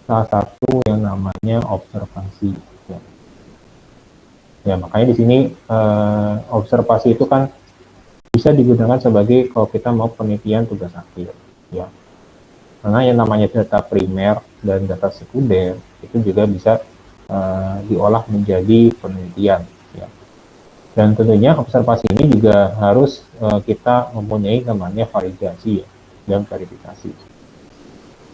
salah satu yang namanya observasi ya. Ya makanya di sini observasi itu kan bisa digunakan sebagai kalau kita mau penelitian tugas akhir ya. Karena yang namanya data primer dan data sekunder itu juga bisa diolah menjadi penelitian ya. Dan tentunya observasi ini juga harus kita mempunyai namanya validasi ya, dan verifikasi.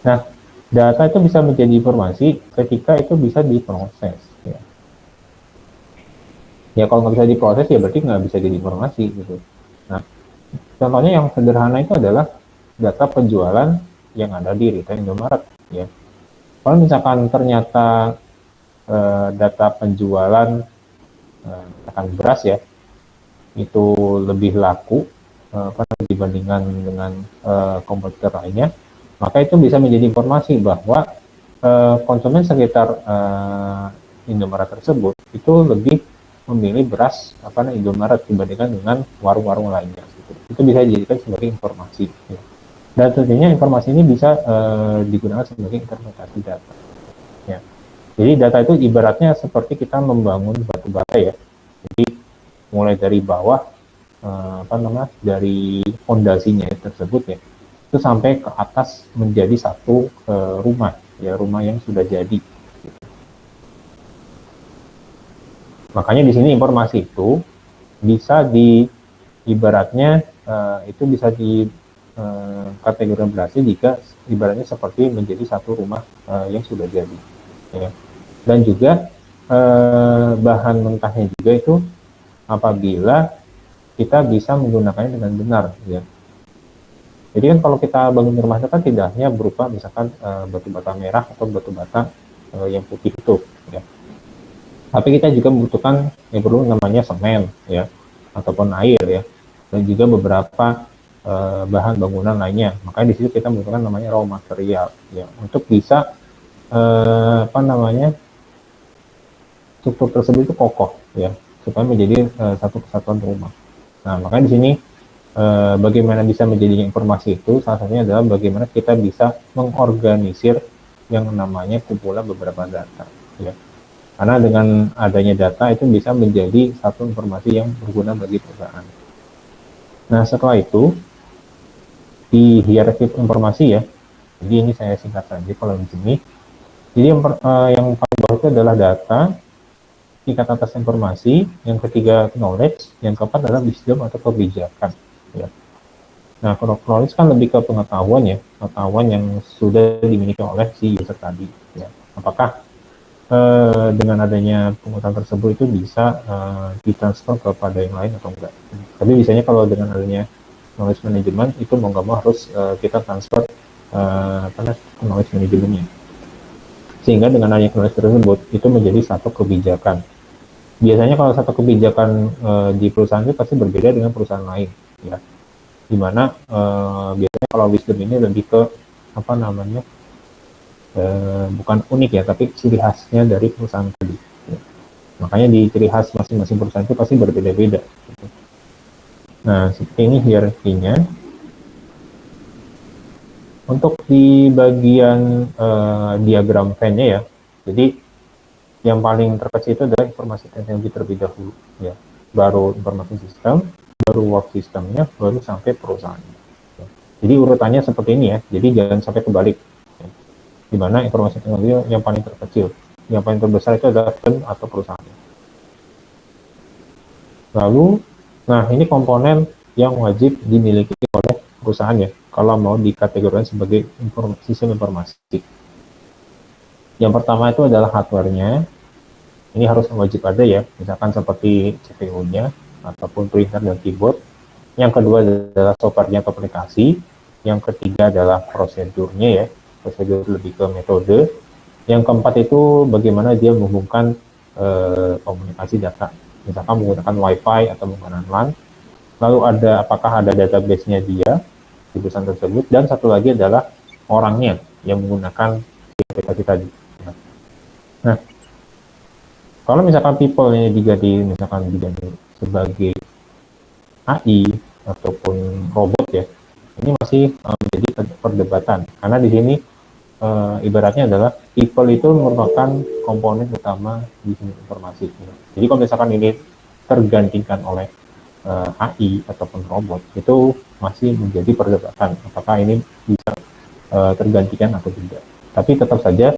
Nah, data itu bisa menjadi informasi ketika itu bisa diproses ya. Ya kalau nggak bisa diproses ya berarti nggak bisa jadi informasi gitu. Nah, contohnya yang sederhana itu adalah data penjualan yang ada di retail Indomaret ya. Kalau misalkan ternyata data penjualan akan beras ya itu lebih laku dibandingkan dengan kompetitor lainnya, Maka itu bisa menjadi informasi bahwa konsumen sekitar Indomaret tersebut itu lebih memilih beras Indomaret dibandingkan dengan warung-warung lainnya. Gitu. Itu bisa dijadikan sebagai informasi. Ya. Dan tentunya informasi ini bisa digunakan sebagai interpretasi data. Ya. Jadi data itu ibaratnya seperti kita membangun batu bara ya. Jadi mulai dari bawah dari fondasinya tersebut ya, itu sampai ke atas menjadi satu rumah ya, rumah yang sudah jadi. Makanya di sini informasi itu bisa ibaratnya itu bisa di kategoriasi jika ibaratnya seperti menjadi satu rumah yang sudah jadi ya. Dan juga bahan mentahnya juga itu apabila kita bisa menggunakannya dengan benar ya. Jadi kan kalau kita bangun rumah itu kan tidak hanya berupa misalkan batu bata merah atau batu bata yang putih itu ya. Tapi kita juga membutuhkan yang perlu namanya semen ya, ataupun air ya, dan juga beberapa bahan bangunan lainnya. Makanya di situ kita membutuhkan namanya raw material ya, untuk bisa struktur tersebut itu kokoh ya, supaya menjadi satu kesatuan rumah. Nah, makanya di sini bagaimana bisa menjadinya informasi itu salah satunya adalah bagaimana kita bisa mengorganisir yang namanya kumpulan beberapa data ya. Karena dengan adanya data itu bisa menjadi satu informasi yang berguna bagi perusahaan. Nah, setelah itu di hierarki informasi ya. Jadi ini saya singkat saja kalau di sini. Jadi yang paling bawah itu adalah data, tingkat atas informasi, yang ketiga knowledge, yang keempat adalah wisdom atau kebijakan. Ya. Nah, kalau knowledge kan lebih ke pengetahuan ya, pengetahuan yang sudah dimiliki oleh si user tadi. Ya. Apakah dengan adanya pengetahuan tersebut itu bisa ditransfer kepada yang lain atau enggak? Tapi biasanya kalau dengan adanya knowledge management itu mau nggak mau harus kita transfer knowledge manajemennya. Sehingga dengan adanya knowledge tersebut itu menjadi satu kebijakan. Biasanya kalau satu kebijakan di perusahaan itu pasti berbeda dengan perusahaan lain, ya. Dimana biasanya kalau wisdom ini lebih ke bukan unik ya, tapi ciri khasnya dari perusahaan tadi. Ya. Makanya di ciri khas masing-masing perusahaan itu pasti berbeda-beda. Nah, seperti ini hierarkinya. Untuk di bagian diagram Venn-nya ya, jadi yang paling terkecil itu adalah informasi teknologi terlebih dahulu, ya. Baru informasi sistem, baru work systemnya, baru sampai perusahaannya. Ya. Jadi urutannya seperti ini ya, jadi jangan sampai kebalik. Ya. Di mana informasi teknologi yang paling terkecil, yang paling terbesar itu adalah firm atau perusahaan. Lalu, nah ini komponen yang wajib dimiliki oleh perusahaan ya, kalau mau dikategorikan sebagai sistem informasi. Yang pertama itu adalah hardware-nya. Ini harus wajib ada ya, misalkan seperti CPU-nya ataupun printer dan keyboard. Yang kedua adalah software-nya atau aplikasi. Yang ketiga adalah prosedurnya ya, prosedur lebih ke metode. Yang keempat itu bagaimana dia menghubungkan komunikasi data, misalkan menggunakan WiFi atau menggunakan LAN. Lalu apakah ada database-nya dia di perusahaan tersebut, dan satu lagi adalah orangnya yang menggunakan aplikasi tadi. Nah, kalau misalkan people ini diganti sebagai AI ataupun robot ya, ini masih menjadi perdebatan karena di sini ibaratnya adalah people itu merupakan komponen utama di informasi. Jadi kalau misalkan ini tergantikan oleh AI ataupun robot, itu masih menjadi perdebatan apakah ini bisa tergantikan atau tidak. Tapi tetap saja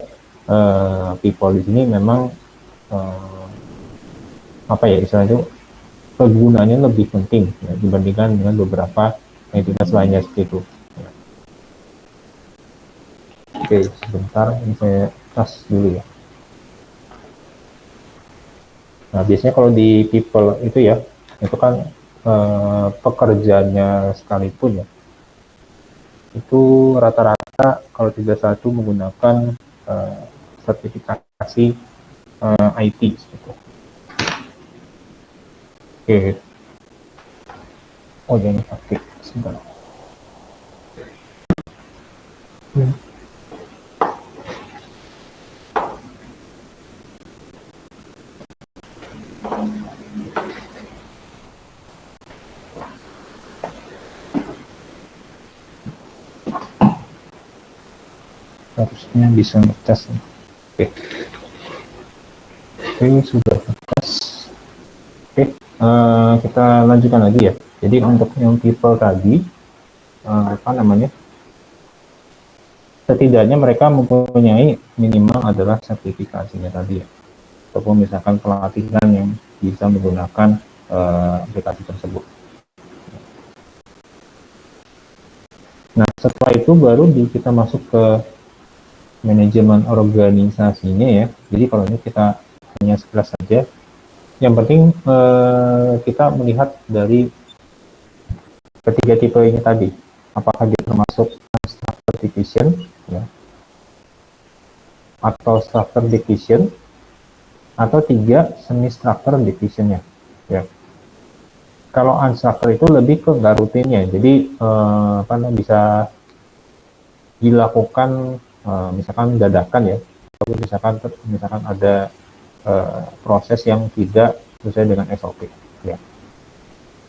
people di sini memang istilahnya kegunaannya lebih penting ya, dibandingkan dengan beberapa entitas lainnya seperti itu. Ya. Oke, sebentar ini saya tas dulu ya. Nah, biasanya kalau di people itu ya, itu kan pekerjanya sekalipun ya, itu rata-rata kalau tidak salah itu menggunakan sertifikasi IT gitu. Oke. Oh, jangan aktif sebentar. Harusnya bisa ngetes. Oke. Oke, sudah ngetes. Oke, kita lanjutkan lagi ya. Jadi untuk yang people tadi, apa namanya? Setidaknya mereka mempunyai minimal adalah sertifikasinya tadi ya, ataupun misalkan pelatihan yang bisa menggunakan aplikasi tersebut. Nah, setelah itu baru kita masuk ke manajemen organisasinya ya. Jadi kalau ini kita hanya sekilas saja. Yang penting kita melihat dari ketiga tipe ini tadi, apakah dia termasuk structured division ya, atau structured division, atau tiga semi structured divisionnya ya. Kalau unstructured itu lebih ke nggak rutinnya, jadi apa namanya, bisa dilakukan misalkan dadakan ya, atau misalkan ada proses yang tidak sesuai dengan SOP ya.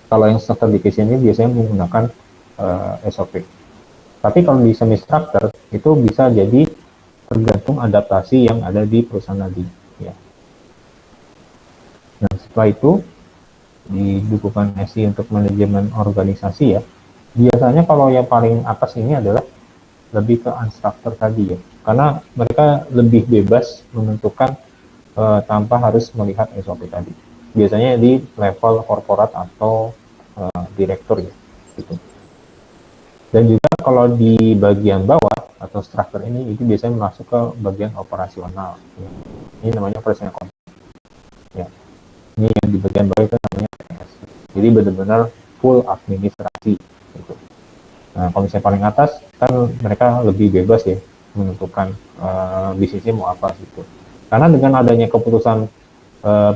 Kalau yang structured division ini biasanya menggunakan SOP. Tapi kalau di semi structured itu bisa jadi tergantung adaptasi yang ada di perusahaan tadi ya. Nah, setelah itu di dukungan SI untuk manajemen organisasi ya, biasanya kalau yang paling atas ini adalah lebih ke unstructured tadi ya, karena mereka lebih bebas menentukan tanpa harus melihat SOP tadi. Biasanya di level korporat atau direktur ya, gitu. Dan juga kalau di bagian bawah atau struktur ini itu biasanya masuk ke bagian operasional ya. Ini namanya operasional konten ya. Ini yang di bagian bawah itu namanya PS. Jadi benar-benar full administrasi gitu. Nah, kalau misalnya paling atas kan mereka lebih bebas ya menentukan bisnisnya mau apa gitu. Karena dengan adanya keputusan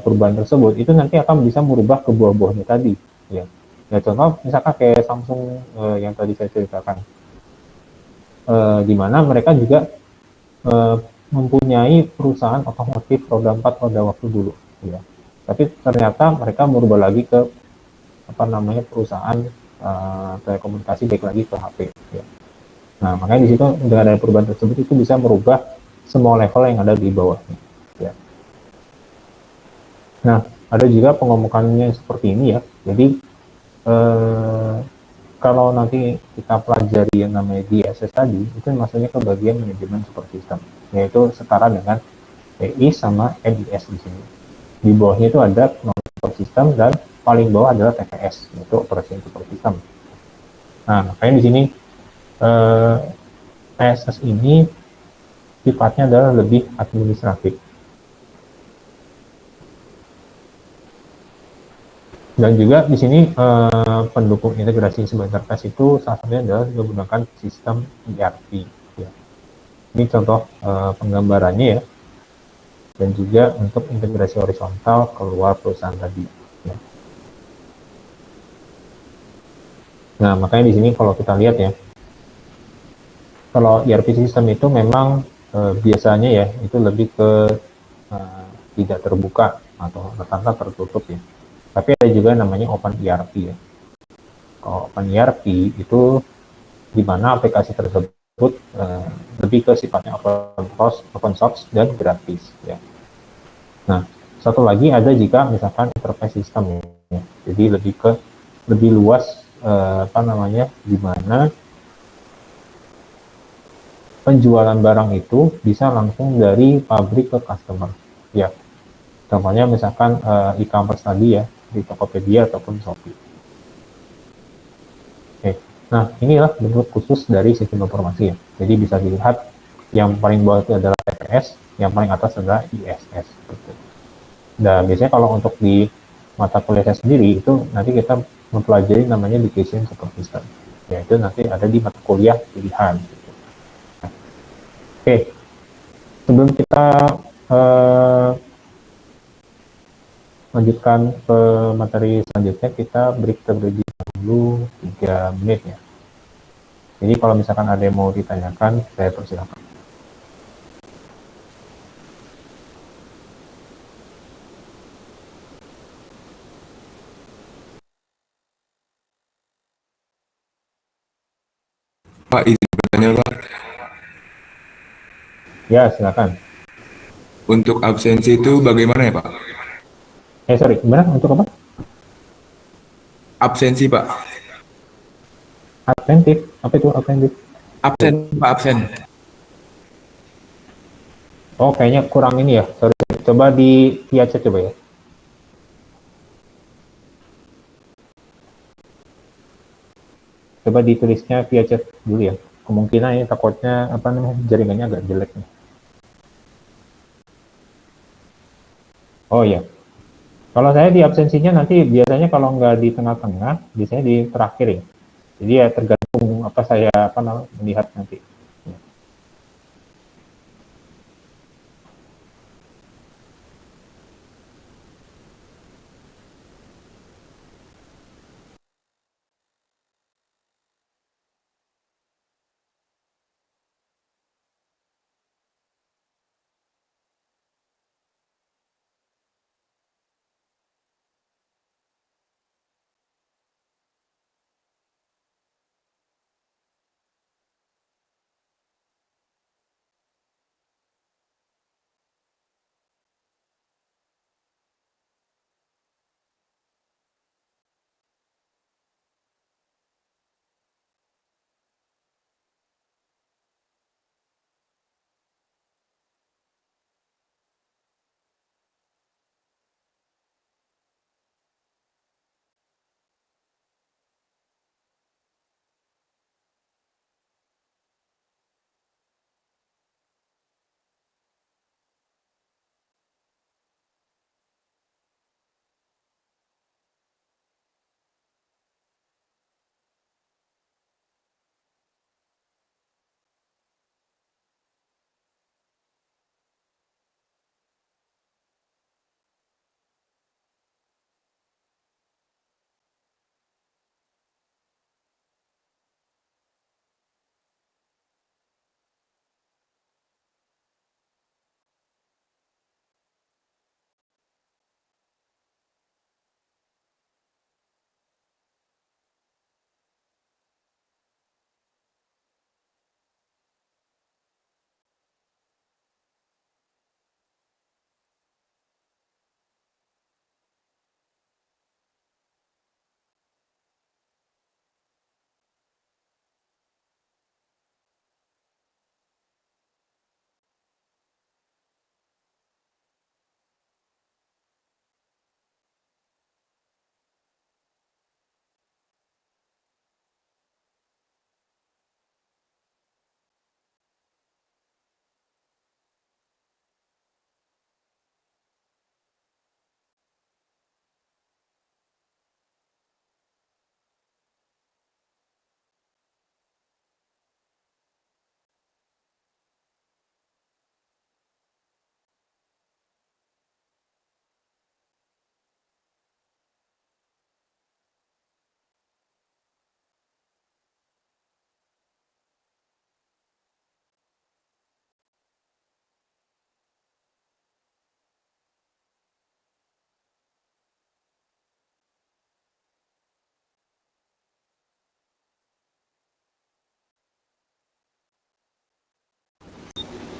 perubahan tersebut itu nanti akan bisa merubah ke buah-buahnya tadi ya. Ya contoh misalkan kayak Samsung yang tadi saya ceritakan, di mana mereka juga mempunyai perusahaan otomotif roda 4 roda waktu dulu ya. Tapi ternyata mereka merubah lagi ke apa namanya perusahaan telekomunikasi, baik lagi ke HP ya. Nah, makanya di situ dengan adanya perubahan tersebut itu bisa merubah semua level yang ada di bawahnya ya. Nah, ada juga pengomukannya seperti ini ya. Jadi kalau nanti kita pelajari yang namanya DSS tadi, itu maksudnya ke bagian manajemen support system, yaitu setara dengan EI sama NIS di sini. Di bawahnya itu ada support system dan paling bawah adalah TPS, yaitu operation support system. Nah, makanya di sini TSS ini sifatnya adalah lebih administratif. Dan juga di sini pendukung integrasi sebentar tes itu salah satunya adalah menggunakan sistem ERP. Ya. Ini contoh penggambarannya ya. Dan juga untuk integrasi horizontal keluar perusahaan tadi. Ya. Nah, makanya di sini kalau kita lihat ya, kalau ERP sistem itu memang biasanya ya itu lebih ke tidak terbuka atau rata-rata tertutup ya. Tapi ada juga namanya Open ERP ya. Kalau Open ERP itu di mana aplikasi tersebut lebih ke sifatnya open source dan gratis ya. Nah, satu lagi ada jika misalkan enterprise system ya. Jadi lebih luas apa namanya, di mana penjualan barang itu bisa langsung dari pabrik ke customer ya. Contohnya misalkan e-commerce tadi ya, di Tokopedia ataupun Shopee. Oke. Nah, inilah bentuk khusus dari sistem informasi ya. Jadi bisa dilihat yang paling bawah itu adalah TPS, yang paling atas adalah ISS. Gitu. Dan biasanya kalau untuk di mata kuliah saya sendiri itu nanti kita mempelajari namanya Education Support System. Yaitu nanti ada di mata kuliah pilihan. Gitu. Oke, sebelum kita lanjutkan ke materi selanjutnya, kita break terlebih dahulu 3 menit ya. Jadi kalau misalkan ada yang mau ditanyakan, saya persilakan. Pak, izin bertanya Pak, Ya, silakan. untuk absensi itu bagaimana ya Pak? Sorry, gimana? Untuk apa? Absensi Pak, Atentif. Apa itu atentif? absen Pak, absen. Oh, kayaknya kurang ini ya. Sorry. Coba di via chat coba ya. Coba ditulisnya via chat dulu ya. Kemungkinan ini takutnya apa namanya jaringannya agak jelek nih. Oh ya. Kalau saya di absensinya nanti biasanya kalau nggak di tengah-tengah, biasanya di terakhir ya. Jadi ya tergantung apa saya apa namanya melihat nanti.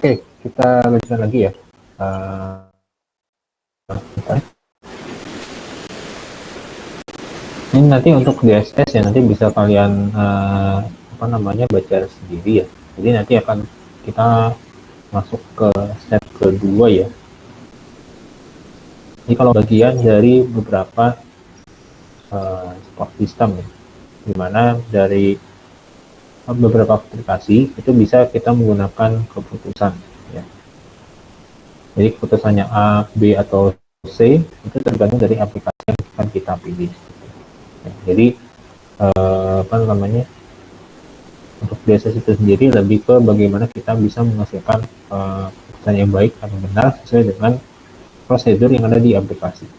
Oke, kita lanjutkan lagi ya. Bentar. Ini nanti untuk DSS ya nanti bisa kalian apa namanya baca sendiri ya. Jadi nanti akan kita masuk ke step kedua ya. Ini kalau bagian dari beberapa support system ya, dimana dari beberapa aplikasi itu bisa kita menggunakan keputusan ya. Jadi keputusannya A, B atau C itu tergantung dari aplikasi yang akan kita pilih. Ya, jadi apa namanya untuk DSS itu sendiri lebih ke bagaimana kita bisa menghasilkan keputusan yang baik atau benar sesuai dengan prosedur yang ada di aplikasi.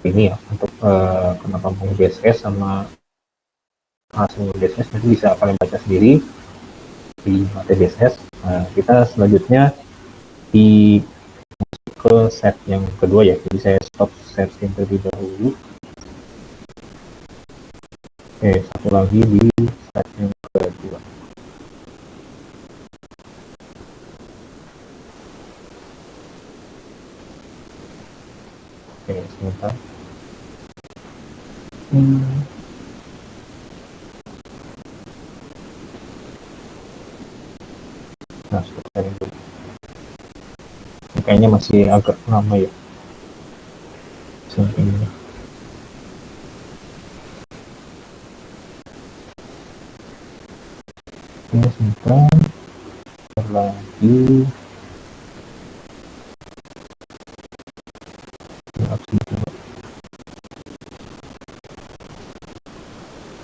Ini ya untuk kenapa mau DSS sama langsung DSS, nanti bisa kalian baca sendiri di materi DSS. Nah, kita selanjutnya di ke set yang kedua ya, jadi saya stop setting terlebih dahulu. Oke, satu lagi di set yang kedua. Oke, sebentar. Nah, sebentar dulu. Kayaknya masih agak lama ya. Ini. Ini sebentar lagi.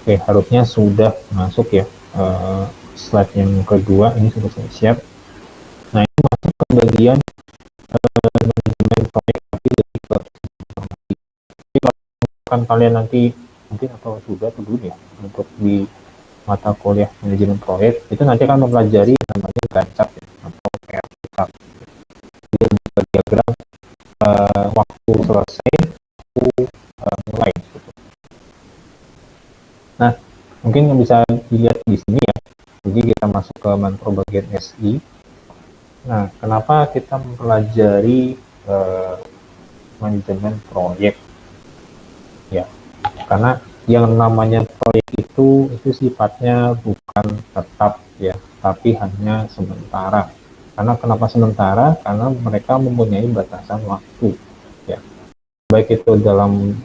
Oke, harusnya sudah masuk ya. Slide yang kedua ini sudah siap. Nah, ini masuk ke bagian manajemen proyek, tapi lebih ke informasi. Jadi kalau kan kalian nanti mungkin atau sudah belum ya untuk di mata kuliah manajemen proyek itu nanti akan mempelajari namanya Gantt chart ya, atau PRT chart. Jadi diagram waktu selesai, waktu mulai. Nah, mungkin yang bisa dilihat di sini ya. Jadi kita masuk ke makro bagian SI. Nah, kenapa kita mempelajari manajemen proyek? Ya, karena yang namanya proyek itu sifatnya bukan tetap ya, tapi hanya sementara. Karena kenapa sementara? Karena mereka mempunyai batasan waktu ya. Baik itu dalam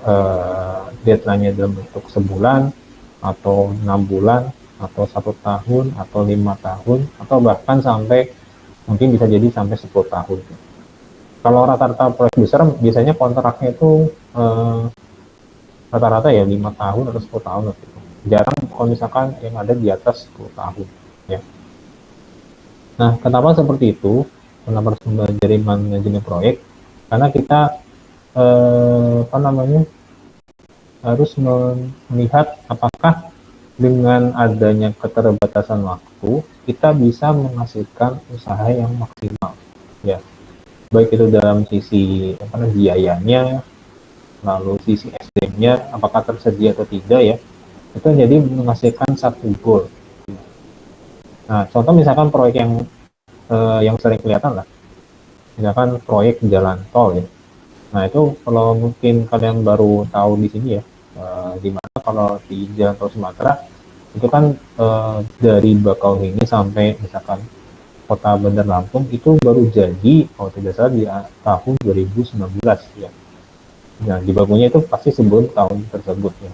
deadline-nya dalam bentuk sebulan atau 6 bulan atau 1 tahun atau 5 tahun atau bahkan sampai mungkin bisa jadi sampai 10 tahun. Kalau rata-rata proyek besar biasanya kontraknya itu rata-rata ya 5 tahun atau 10 tahun gitu. Jarang kalau misalkan yang ada di atas 10 tahun ya. Nah, kenapa seperti itu? Kenapa harus belajar manajemen proyek? Karena kita harus melihat apakah dengan adanya keterbatasan waktu kita bisa menghasilkan usaha yang maksimal ya, baik itu dalam sisi biayanya, lalu sisi SDM-nya apakah tersedia atau tidak ya, itu jadi menghasilkan satu goal. Nah, contoh misalkan proyek yang sering kelihatan lah, misalkan proyek jalan tol ya. Nah, itu kalau mungkin kalian baru tahu di sini ya, di mana kalau di Jalan Tol Sumatera itu kan dari Bakauheni sampai misalkan Kota Bandar Lampung itu baru jadi kalau tidak salah di tahun 2019 ya. Nah, dibangunnya itu pasti sebelum tahun tersebut ya.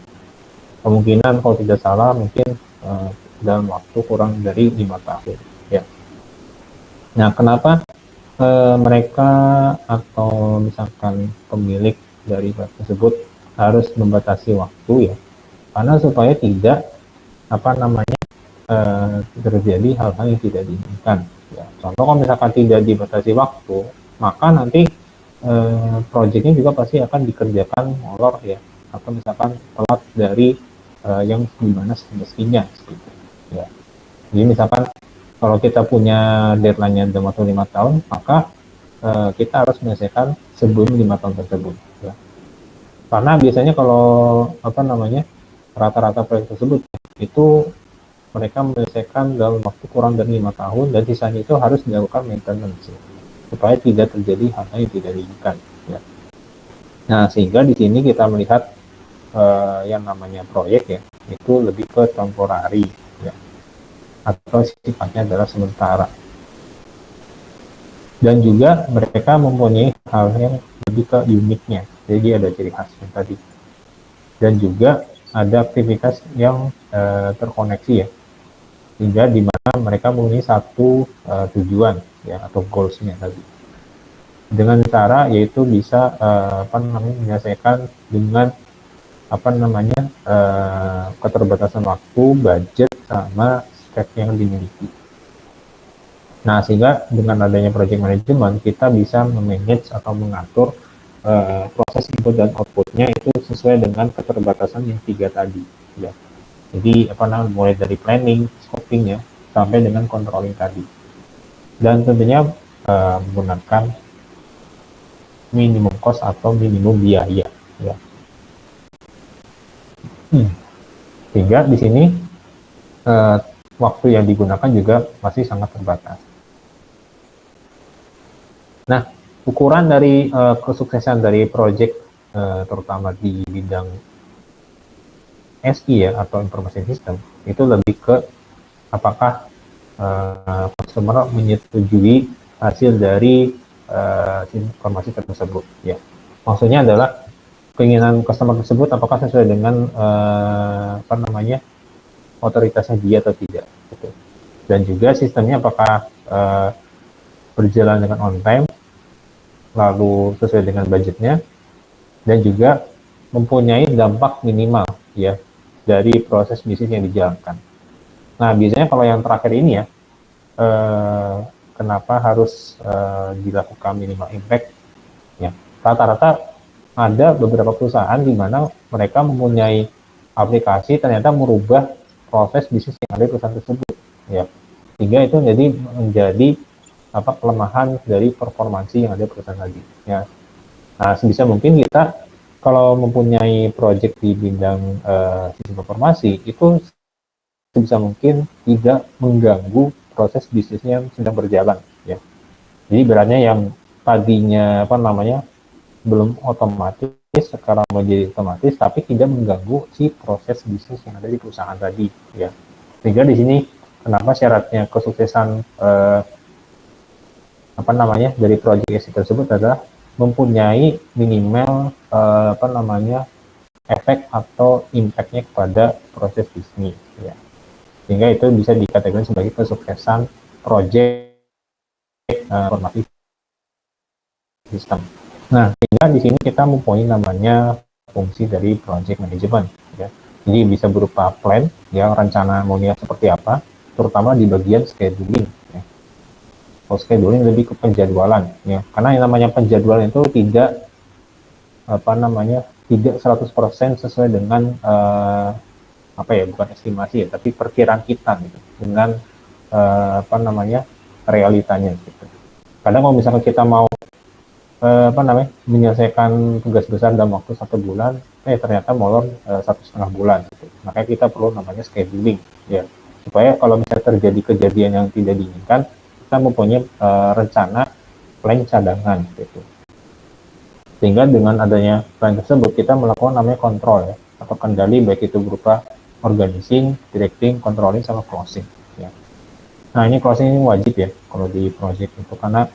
Kemungkinan kalau tidak salah mungkin dalam waktu kurang dari 5 tahun ya. Nah, kenapa mereka atau misalkan pemilik dari proyek tersebut harus membatasi waktu ya, karena supaya tidak terjadi hal-hal yang tidak diinginkan ya. Contoh kalau misalkan tidak dibatasi waktu, maka nanti proyeknya juga pasti akan dikerjakan molor ya, atau misalkan telat dari yang dimana semestinya gitu ya. Jadi misalkan kalau kita punya deadline-nya dalam waktu 5 tahun, maka kita harus menyelesaikan sebelum 5 tahun tersebut ya. Karena biasanya kalau rata-rata proyek tersebut itu mereka menyelesaikan dalam waktu kurang dari 5 tahun dan sisanya itu harus dilakukan maintenance ya, supaya tidak terjadi hal-hal yang tidak diinginkan ya. Nah, sehingga di sini kita melihat yang namanya proyek ya, itu lebih ke temporary ya, atau sifatnya adalah sementara. Dan juga mereka mempunyai hal yang lebih ke uniknya, jadi ada ciri khasnya tadi. Dan juga ada aktivitas yang terkoneksi ya, sehingga di mana mereka mempunyai satu tujuan ya, atau goals-nya tadi. Dengan cara yaitu bisa menyelesaikan dengan keterbatasan waktu, budget, sama spek yang dimiliki. Nah, sehingga dengan adanya project management kita bisa memanage atau mengatur proses input dan outputnya itu sesuai dengan keterbatasan yang 3 tadi ya. Jadi mulai dari planning, scoping ya, sampai dengan controlling tadi. Dan tentunya menggunakan minimum cost atau minimum biaya ya. Sehingga di sini waktu yang digunakan juga masih sangat terbatas. Nah, ukuran dari kesuksesan dari project terutama di bidang SI ya atau information system itu lebih ke apakah customer menyetujui hasil dari informasi tersebut ya. Maksudnya adalah keinginan customer tersebut apakah sesuai dengan otoritasnya dia atau tidak gitu. Dan juga sistemnya apakah berjalan dengan on time, lalu sesuai dengan budgetnya, dan juga mempunyai dampak minimal ya dari proses bisnis yang dijalankan. Nah, biasanya kalau yang terakhir ini ya, kenapa harus dilakukan minimal impact? Ya, rata-rata ada beberapa perusahaan di mana mereka mempunyai aplikasi ternyata merubah proses bisnis yang ada di perusahaan tersebut. Ya, sehingga itu menjadi kelemahan dari performansi yang ada di perusahaan tadi. Ya, nah sebisa mungkin kita kalau mempunyai project di bidang sistem informasi itu sebisa mungkin tidak mengganggu proses bisnisnya yang sedang berjalan ya. Jadi berannya yang tadinya belum otomatis sekarang menjadi otomatis tapi tidak mengganggu si proses bisnis yang ada di perusahaan tadi ya. Sehingga di sini kenapa syaratnya kesuksesan dari proyek SI tersebut adalah mempunyai minimal efek atau impact-nya kepada proses bisnis ya. Sehingga itu bisa dikategorikan sebagai kesuksesan proyek informasi sistem. Nah, sehingga di sini kita mempunyai namanya fungsi dari project management ya. Jadi bisa berupa plan ya, rencana maunya seperti apa, terutama di bagian scheduling ya. Kalau scheduling lebih ke penjadwalan ya. Karena yang namanya penjadwalan itu tidak tidak 100% sesuai dengan bukan estimasi ya, tapi perkiraan kita gitu dengan realitanya gitu. Kadang kalau misalkan kita mau menyelesaikan tugas besar dalam waktu 1 bulan, ternyata molor 1,5 bulan gitu. Makanya kita perlu namanya scheduling ya, supaya kalau misalnya terjadi kejadian yang tidak diinginkan, kita mempunyai rencana plan cadangan gitu. Sehingga dengan adanya plan tersebut kita melakukan namanya kontrol ya, atau kendali, baik itu berupa organizing, directing, controlling, sama closing ya. Nah, ini closing ini wajib ya kalau di project itu, karena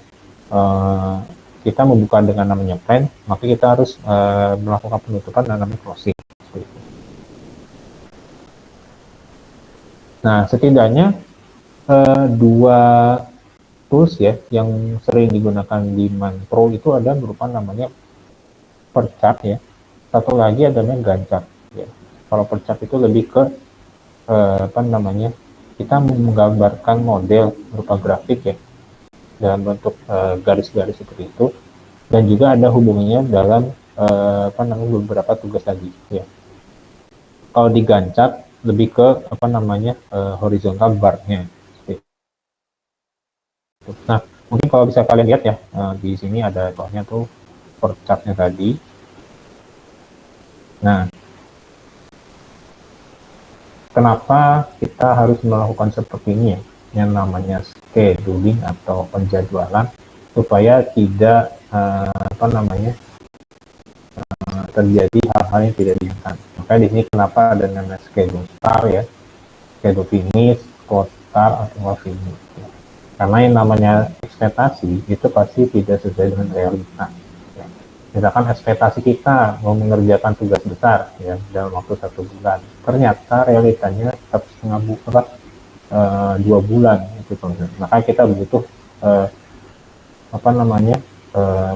kita membuka dengan namanya plan, maka kita harus melakukan penutupan dengan namanya closing. Nah, setidaknya dua tools ya yang sering digunakan di Manpro itu ada berupa namanya Perchart ya. Satu lagi adanya Gantt chart ya. Kalau Perchart itu lebih ke kita menggambarkan model berupa grafik ya dalam bentuk garis-garis seperti itu, dan juga ada hubungannya dalam beberapa tugas tadi ya. Kalau di Gantt chart lebih ke horizontal bar-nya. Nah, mungkin kalau bisa kalian lihat ya, di sini ada contohnya tuh per chart-nya tadi. Nah, kenapa kita harus melakukan seperti ini ya, yang namanya scheduling atau penjadwalan, supaya tidak terjadi hal-hal yang tidak diinginkan. Makanya di sini kenapa ada namanya schedule start ya, schedule finish, close start, atau finish ya. Karena yang namanya ekspektasi itu pasti tidak sesuai dengan realita ya. Misalkan ekspektasi kita mau mengerjakan tugas besar ya dalam waktu 1 bulan, ternyata realitanya 2 bulan itu. Maka kita butuh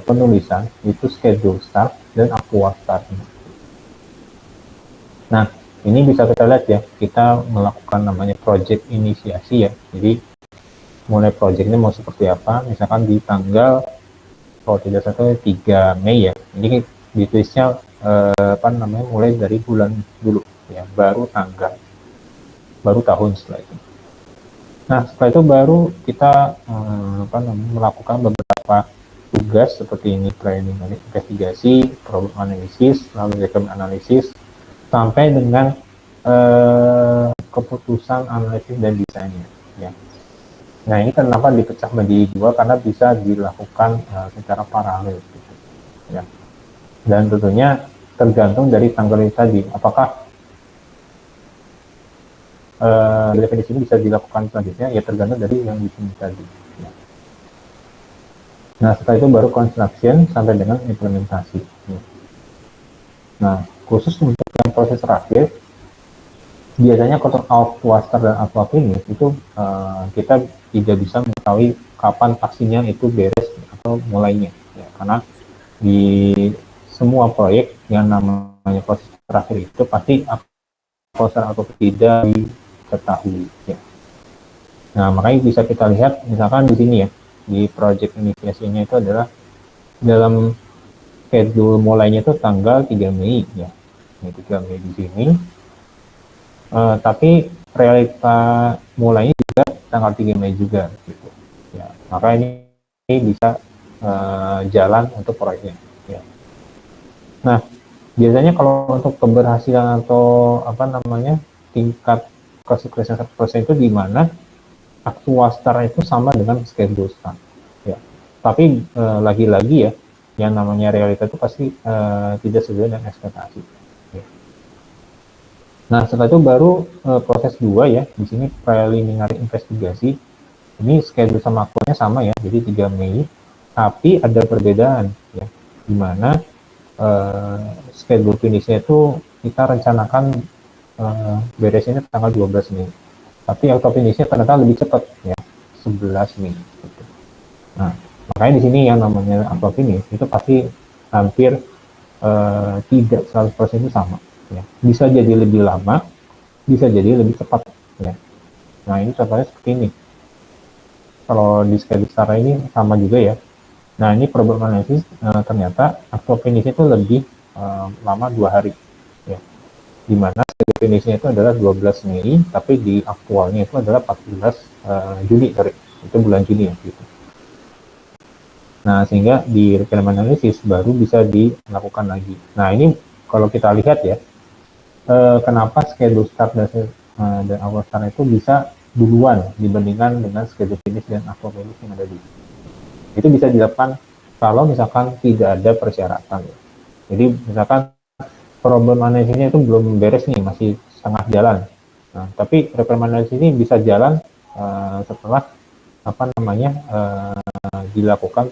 penulisan itu schedule start dan actual start. Nah, ini bisa kita lihat ya, kita melakukan namanya project inisiasi ya. Jadi mulai project ini mau seperti apa, misalkan di tanggal kalau tidak salah 3 Mei ya. Ini ditulisnya mulai dari bulan dulu ya, baru tanggal. baru tahun setelah itu. Nah, setelah itu baru kita melakukan beberapa tugas seperti ini, training investigasi, problem analisis, lalu requirement analisis, sampai dengan keputusan analisis dan desainnya. Ya. Nah, ini kenapa dipecah menjadi dua, karena bisa dilakukan secara paralel. Gitu. Ya. Dan tentunya tergantung dari tanggal tadi, apakah definisi ini bisa dilakukan selanjutnya, ya tergantung dari yang di sini tadi. Ya. Nah, setelah itu baru construction sampai dengan implementasi. Ya. Nah, khusus untuk yang proses terakhir, biasanya kotor aquaster dan aquafinish itu kita tidak bisa mengetahui kapan pastinya itu beres atau mulainya, ya, karena di semua proyek yang namanya proses terakhir itu pasti aquaster atau tidak diketahui. Ya. Nah, makanya bisa kita lihat misalkan di sini ya, di project inisiasinya itu adalah dalam schedule mulainya itu tanggal 3 Mei ya. Ini 3 Mei di sini. Tapi realita mulainya juga tanggal 3 Mei juga gitu. Ya, maka ini bisa jalan untuk proyeknya. Ya. Nah, biasanya kalau untuk keberhasilan atau tingkat kesuksesan 100% itu di mana aquastar itu sama dengan schedule start. Ya. Tapi lagi-lagi ya, yang namanya realita itu pasti tidak sesuai dengan ekspektasi. Ya. Nah, setelah itu baru proses 2 ya. Di sini preliminary investigasi. Ini schedule sama akunya sama ya. Jadi 3 Mei. Tapi ada perbedaan ya. Di mana schedule finishnya itu kita rencanakan beresnya tanggal 12 Mei. Tapi auto finishnya ternyata lebih cepat ya. 11 Mei. Gitu. Nah, makanya di sini yang namanya auto finish itu pasti hampir tidak 100% itu sama. Ya. Bisa jadi lebih lama, bisa jadi lebih cepat. Ya. Nah, ini contohnya seperti ini. Kalau di schedule secara ini sama juga ya. Nah, ini problem analysis ternyata actual finish itu lebih lama 2 hari. Ya. Dimana schedule finishnya itu adalah 12 Mei, tapi di aktualnya itu adalah 14 Juni. Itu bulan Juni ya. Gitu. Nah, sehingga di requirement analysis baru bisa dilakukan lagi. Nah, ini kalau kita lihat ya, kenapa schedule start dan awal start itu bisa duluan dibandingkan dengan schedule finish dan actual finish yang ada di sini. Itu bisa dilakukan kalau misalkan tidak ada persyaratan. Ya. Jadi misalkan problem analisisnya itu belum beres nih, masih setengah jalan. Nah, tapi requirement analysis ini bisa jalan setelah dilakukan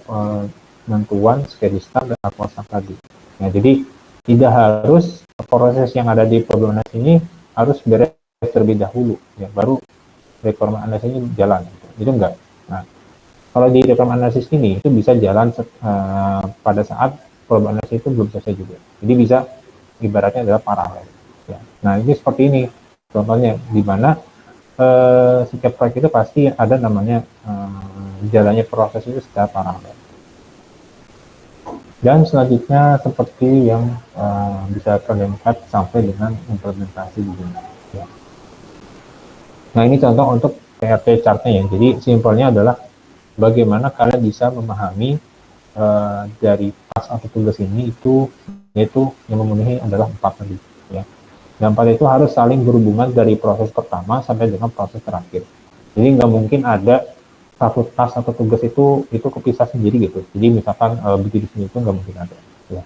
penentuan schedule start dan actual start tadi. Nah, jadi tidak harus proses yang ada di problem analysis ini harus beres terlebih dahulu, ya, baru requirement analysis ini jalan. Itu enggak. Nah, kalau di requirement analysis ini itu bisa jalan pada saat problem analysis itu belum selesai juga. Jadi bisa ibaratnya adalah paralel. Ya. Nah, ini seperti ini contohnya, di mana setiap proyek itu pasti ada namanya jalannya proses itu secara paralel. Dan selanjutnya seperti yang bisa kalian lihat sampai dengan implementasi di sini. Ya. Nah, ini contoh untuk PRT chartnya ya. Jadi simpelnya adalah bagaimana kalian bisa memahami dari task atau tugas ini itu, yaitu yang memenuhi adalah 4 tadi. Ya. Dan 4 itu harus saling berhubungan dari proses pertama sampai dengan proses terakhir. Jadi nggak mungkin ada satu task atau tugas itu kepisah sendiri gitu. Jadi misalkan begini sini itu nggak mungkin ada. Ya.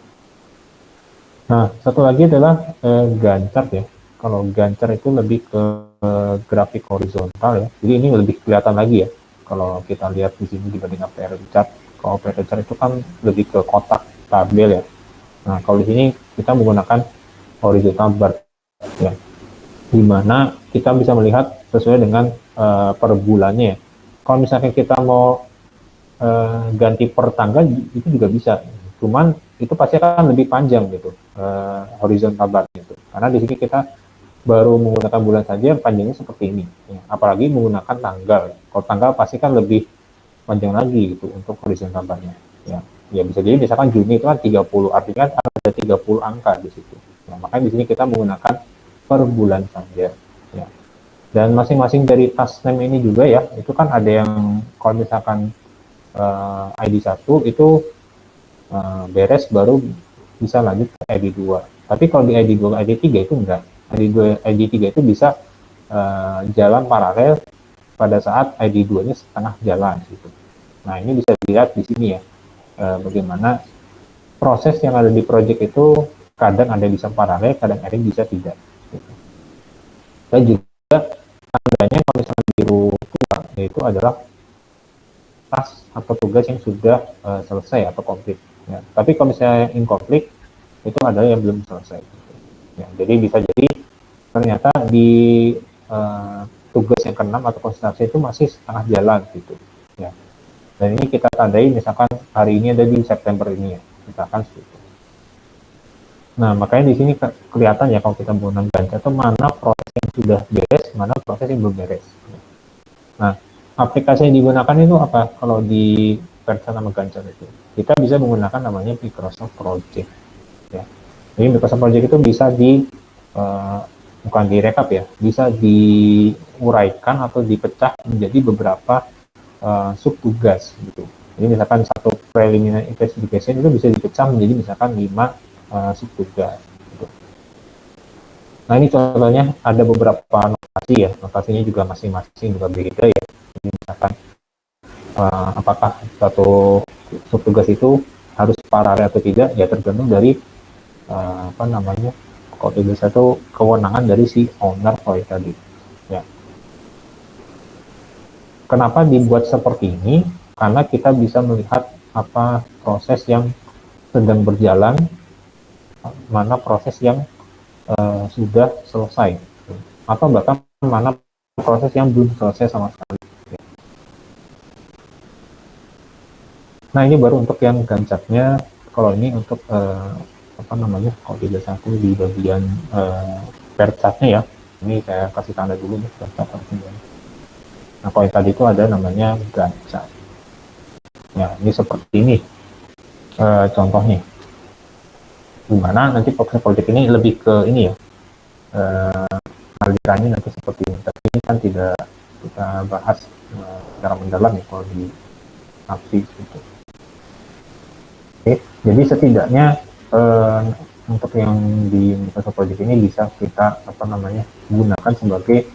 Nah, satu lagi adalah Gantt ya. Kalau Gantt itu lebih ke grafik horizontal ya. Jadi ini lebih kelihatan lagi ya. Kalau kita lihat di sini dibanding PRT chart. Kalau PRT chart itu kan lebih ke kotak tabel ya. Nah, kalau di sini kita menggunakan horizontal bar ya. Di mana kita bisa melihat sesuai dengan per bulannya ya. Kalau misalnya kita mau ganti per tanggal itu juga bisa, cuman itu pasti akan lebih panjang gitu horizontal bar gitu, karena di sini kita baru menggunakan bulan saja panjangnya seperti ini ya. Apalagi menggunakan tanggal, kalau tanggal pasti kan lebih panjang lagi gitu untuk horizontal barnya ya. Ya bisa jadi misalkan Juni itu kan 30, artinya ada 30 angka di situ ya, makanya di sini kita menggunakan per bulan saja ya. Dan masing-masing dari task name ini juga ya, itu kan ada yang kalau misalkan ID 1 itu beres baru bisa lanjut ke ID 2. Tapi kalau di ID 2 ID 3 itu enggak. ID 3 itu bisa jalan paralel pada saat ID 2-nya setengah jalan gitu. Nah, ini bisa dilihat di sini ya. Bagaimana proses yang ada di project itu kadang ada bisa paralel, kadang ada bisa tidak. Gitu. Dan juga tandanya kalau misalnya biru tua, yaitu adalah task atau tugas yang sudah selesai atau komplit. Ya. Tapi kalau misalnya incomplete, itu adalah yang belum selesai. Ya, jadi bisa jadi ternyata di tugas yang keenam atau konsentrasi itu masih setengah jalan gitu. Ya. Dan ini kita tandai misalkan hari ini ada di September ini ya, misalkan seperti. Nah, makanya di sini kelihatan ya kalau kita menggunakan Gantt itu mana proses yang sudah beres, mana proses yang belum beres. Nah, aplikasi yang digunakan itu apa? Kalau di Versa sama Gantt itu, kita bisa menggunakan namanya Microsoft Project. Ya. Jadi Microsoft Project itu bisa bukan direkap ya, bisa diuraikan atau dipecah menjadi beberapa subtugas gitu. Jadi misalkan satu preliminary investigation itu bisa dipecah menjadi misalkan 5 subtugas. Gitu. Nah ini contohnya ada beberapa notasi ya, notasinya juga masing-masing juga beda ya. Jadi misalkan apakah satu subtugas itu harus paralel atau tidak ya tergantung dari apa namanya, kalau bisa itu kewenangan dari si owner file tadi. Ya. Kenapa dibuat seperti ini? Karena kita bisa melihat apa proses yang sedang berjalan, mana proses yang sudah selesai, atau bahkan mana proses yang belum selesai sama sekali. Nah ini baru untuk yang gancatnya. Kalau ini untuk apa namanya, kalau tidak satu di bagian percatnya ya. Ini saya kasih tanda dulu nih percat. Nah kalau yang tadi itu ada namanya gancat. Ya ini seperti ini contohnya. Gimana nanti proses politik ini lebih ke ini ya, alirannya nanti seperti ini. Tapi ini kan tidak kita bahas secara mendalam ya kalau di aksi gitu. Oke, jadi setidaknya untuk yang di Microsoft Project ini bisa kita apa namanya gunakan sebagai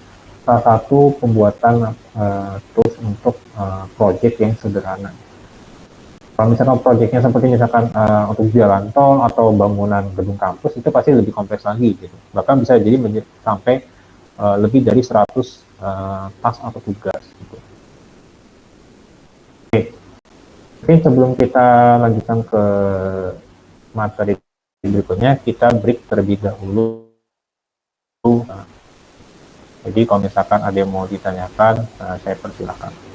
salah satu pembuatan tools untuk project yang sederhana. Kalau misalkan proyeknya seperti misalkan untuk jalan tol atau bangunan gedung kampus itu pasti lebih kompleks lagi gitu. Bahkan bisa jadi sampai lebih dari 100 task atau tugas gitu. Oke. Mungkin sebelum kita lanjutkan ke materi berikutnya, kita break terlebih dahulu. Jadi kalau misalkan ada yang mau ditanyakan, saya persilahkan.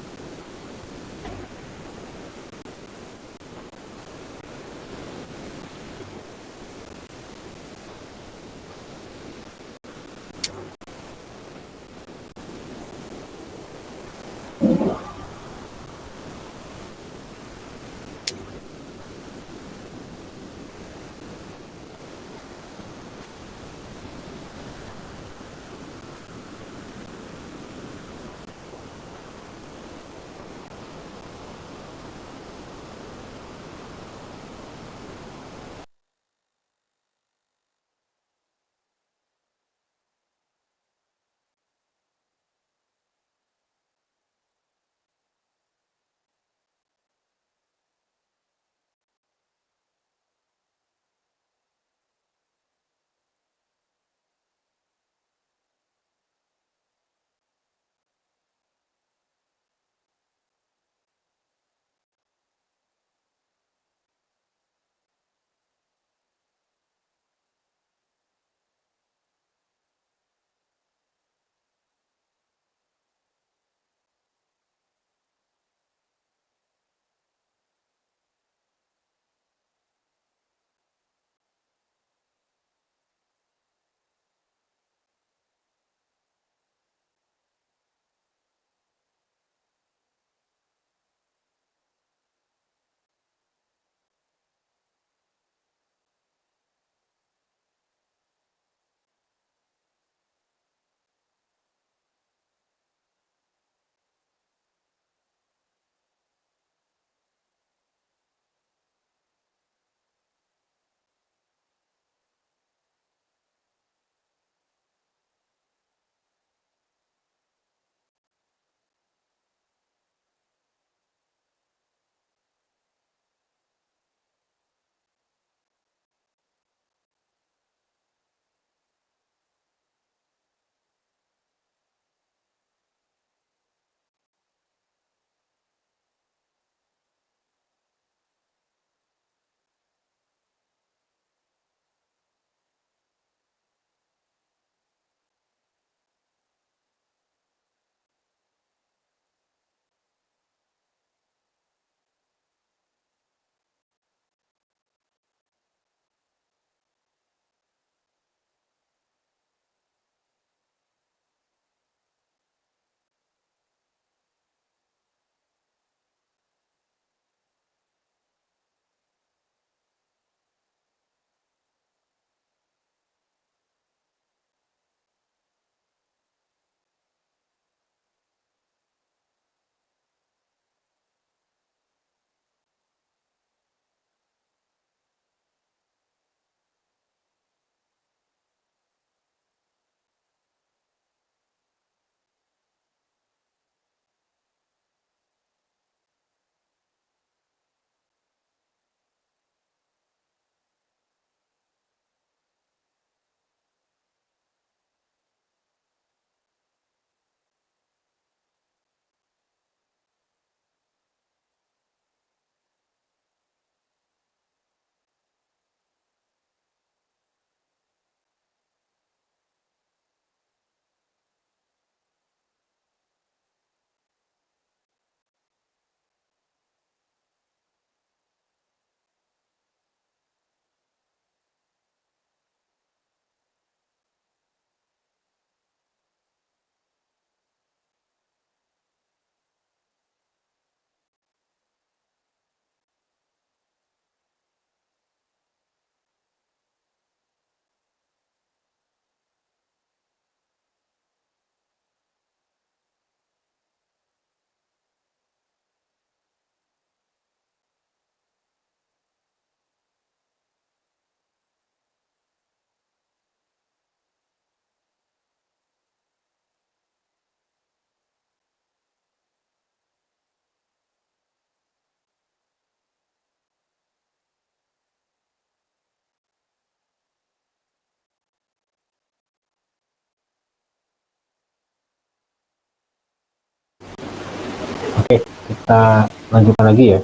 kita lanjutkan lagi ya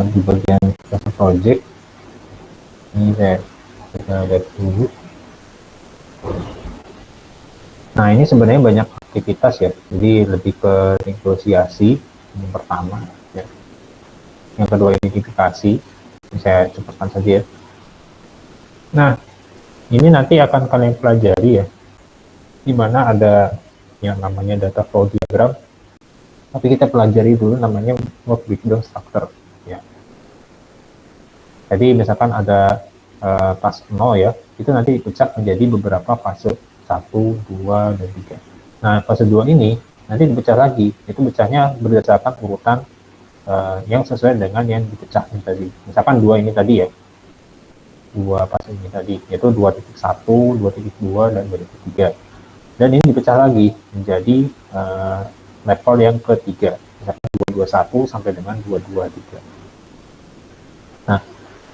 di bagian custom project. Ini kita lihat dulu. Nah, ini sebenarnya banyak aktivitas ya, jadi lebih ke negosiasi yang pertama ya. Yang kedua identifikasi, ini saya cepatkan saja ya. Nah, ini nanti akan kalian pelajari ya, di mana ada yang namanya data flow diagram, tapi kita pelajari dulu namanya work breakdown structure ya. Jadi misalkan ada task 0 ya, itu nanti dipecah menjadi beberapa fase 1, 2, dan 3. Nah, fase 2 ini nanti dipecah lagi, itu pecahnya berdasarkan urutan yang sesuai dengan yang dipecah tadi. Misalkan 2 ini tadi ya, 2 fase ini tadi, yaitu 2.1, 2.2, dan 2.3. Dan ini dipecah lagi menjadi level yang ketiga, misalkan 221 sampai dengan 223. Nah,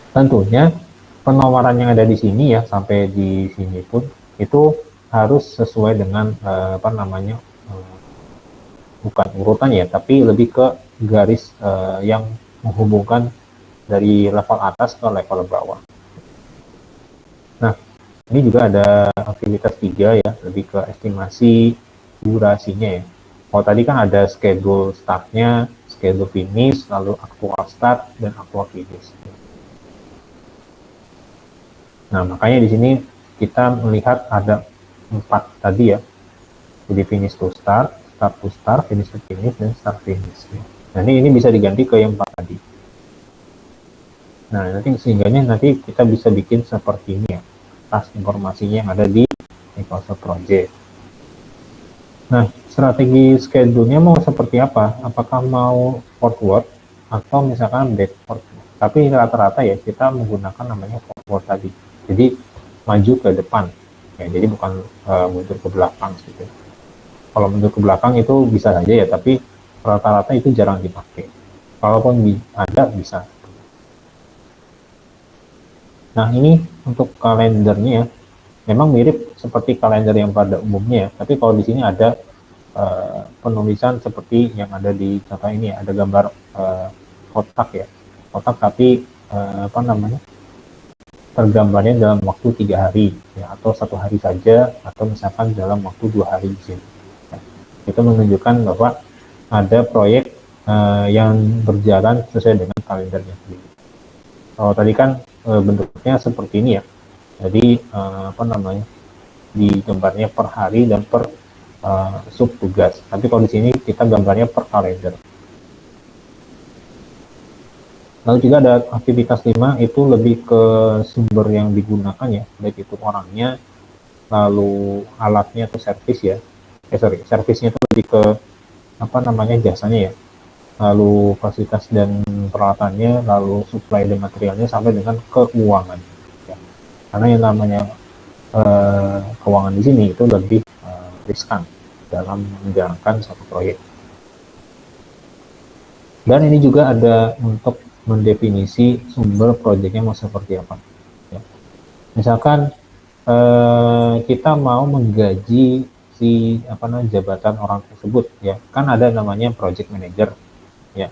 tentunya penomoran yang ada di sini ya, sampai di sini pun itu harus sesuai dengan bukan urutan ya, tapi lebih ke garis yang menghubungkan dari level atas ke level bawah. Nah, ini juga ada aktivitas 3 ya, lebih ke estimasi durasinya ya. Kalau tadi kan ada schedule startnya, schedule finish, lalu actual start dan actual finish. Nah, makanya di sini kita melihat ada 4 tadi ya. Jadi finish to start, start to start, finish to finish, dan start finish. Nah, ini bisa diganti ke yang 4 tadi. Nah, nanti kita bisa bikin seperti ini ya, tas informasinya yang ada di Microsoft Project. Nah, strategi schedule-nya mau seperti apa? Apakah mau forward atau misalkan backward? Tapi rata-rata ya kita menggunakan namanya forward tadi. Jadi maju ke depan. Ya, jadi bukan mundur ke belakang gitu. Kalau mundur ke belakang itu bisa saja ya, tapi rata-rata itu jarang dipakai. Kalaupun ada bisa. Nah, ini untuk kalendernya memang mirip seperti kalender yang pada umumnya, tapi kalau di sini ada penulisan seperti yang ada di contoh ini, ada gambar kotak ya, kotak tapi tergambarnya dalam waktu 3 hari ya, atau 1 hari saja, atau misalkan dalam waktu 2 hari di sini. Ya, itu menunjukkan bahwa ada proyek yang berjalan sesuai dengan kalendernya sendiri. Kalau tadi kan bentuknya seperti ini ya, jadi di gambarnya per hari dan per sub tugas. Tapi kalau di sini kita gambarnya per kalender. Lalu juga ada aktivitas 5, itu lebih ke sumber yang digunakan ya, baik itu orangnya, lalu alatnya atau servis ya. Servisnya itu lebih ke jasanya ya. Lalu fasilitas dan peralatannya, lalu supply dan materialnya, sampai dengan keuangan. Ya. Karena yang namanya keuangan di sini itu lebih riskan dalam menjalankan satu proyek. Dan ini juga ada untuk mendefinisi sumber proyeknya mau seperti apa. Ya. Misalkan kita mau menggaji si jabatan orang tersebut ya, kan ada namanya project manager ya.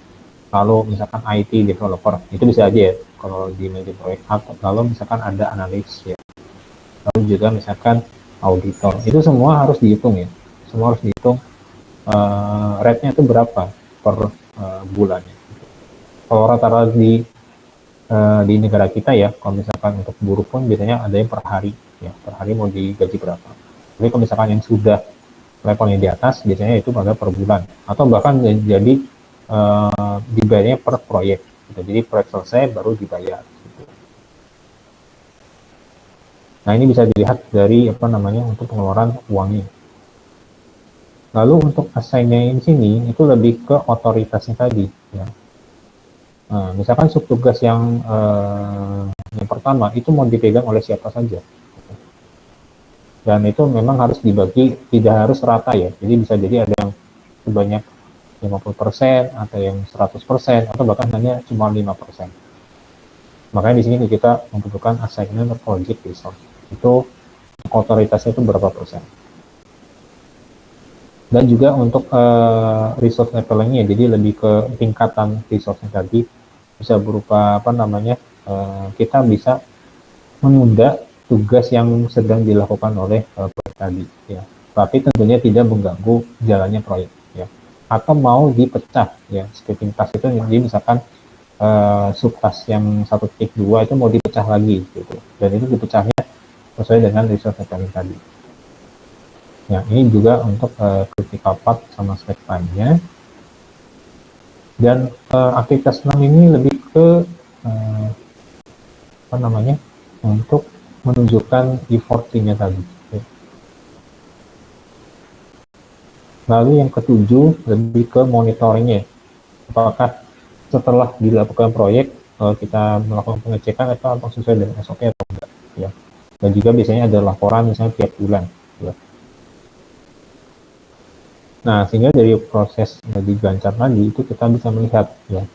Lalu misalkan IT developer, itu bisa aja ya kalau di manajer proyek. Lalu misalkan ada analis ya. Lalu juga misalkan auditor, itu semua harus dihitung ya. Semua harus dihitung rate-nya itu berapa per bulannya. Kalau rata-rata di negara kita ya, kalau misalkan untuk buruh pun biasanya ada yang per hari ya, per hari mau digaji berapa. Tapi kalau misalkan yang sudah levelnya di atas, biasanya itu pada per bulan, atau bahkan jadi dibayarnya per proyek gitu. Jadi proyek selesai baru dibayar gitu. Nah, ini bisa dilihat dari untuk pengeluaran uangnya. Lalu untuk assignment di sini itu lebih ke otoritasnya tadi ya. Nah, misalkan subtugas yang pertama itu mau dipegang oleh siapa saja. Dan itu memang harus dibagi, tidak harus rata ya. Jadi bisa jadi ada yang sebanyak 50% atau yang 100% atau bahkan hanya cuma 5%. Makanya di sini kita membutuhkan assignment project resource. Itu otoritasnya itu berapa persen. Dan juga untuk resource levelingnya, jadi lebih ke tingkatan resource tadi bisa berupa apa namanya, kita bisa menunda tugas yang sedang dilakukan oleh proyek tadi ya. Tapi tentunya tidak mengganggu jalannya proyek ya. Atau mau dipecah ya, skipping task itu jadi misalkan subtask yang 1.2 itu mau dipecah lagi gitu. Dan itu dipecahnya sesuai dengan resource leveling tadi. Ya, ini juga untuk critical path sama slack time-nya. Dan aktivitas 6 ini lebih ke apa namanya, untuk menunjukkan effortnya tadi. Lalu yang ketujuh lebih ke monitoringnya. Apakah setelah dilakukan proyek kita melakukan pengecekan atau apa sesuai dengan SOP atau enggak ya. Dan juga biasanya ada laporan misalnya tiap bulan ya. Nah, sehingga dari proses di Gantt chart tadi itu kita bisa melihat ya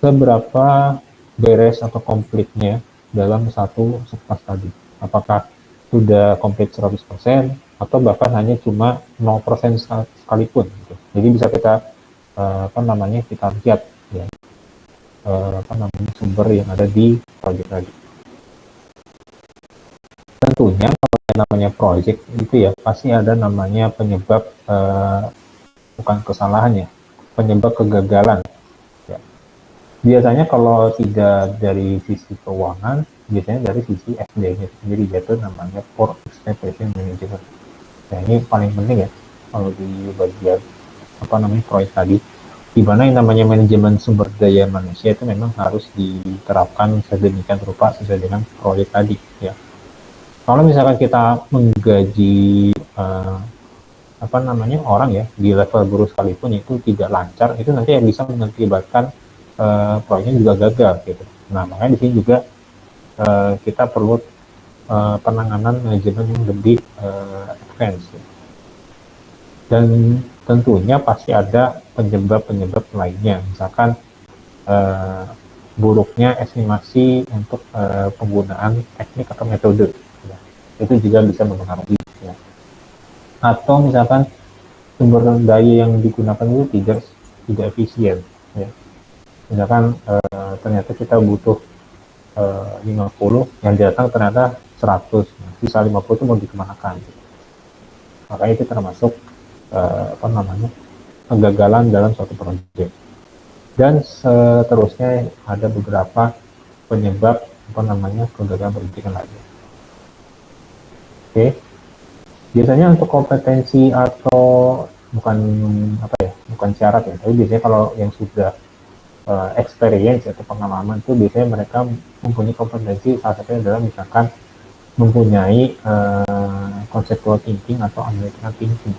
seberapa beres atau komplitnya dalam satu subtask tadi. Apakah sudah komplit 100% atau bahkan hanya cuma 0% sekalipun gitu. Jadi bisa kita apa namanya, kita lihat ya apa namanya, sumber yang ada di project tadi. Tentunya kalau namanya project itu ya pasti ada namanya penyebab bukan kesalahan ya, penyebab kegagalan ya. Biasanya kalau tidak dari sisi keuangan, biasanya dari sisi SD-nya sendiri, yaitu namanya Poor Expectation Management. Nah, ini paling penting ya kalau di bagian apa namanya proyek tadi, di mana yang namanya manajemen sumber daya manusia itu memang harus diterapkan sedemikian rupa sesuai dengan proyek tadi ya. Kalau misalkan kita menggaji apa namanya orang ya di level guru sekalipun itu tidak lancar, itu nanti yang bisa mengakibatkan proyeknya juga gagal gitu. Nah, makanya di sini juga kita perlu penanganan manajemen yang lebih advance ya. Dan tentunya pasti ada penyebab-penyebab lainnya, misalkan buruknya estimasi untuk penggunaan teknik atau metode ya. Itu juga bisa mempengaruhi ya. Atau misalkan sumber daya yang digunakan itu tidak efisien ya. Misalkan ternyata kita butuh 50, yang datang ternyata 100, sisa 50 itu mau dikemanakan. Makanya itu termasuk apa namanya, kegagalan dalam suatu proyek. Dan seterusnya ada beberapa penyebab apa namanya kegagalan proyek lainnya. Oke. Biasanya untuk kompetensi atau bukan apa ya, bukan syarat ya, tapi biasanya kalau yang sudah experience atau pengalaman itu biasanya mereka mempunyai kompetensi, salah satunya adalah misalkan mempunyai conceptual thinking atau analytical thinking.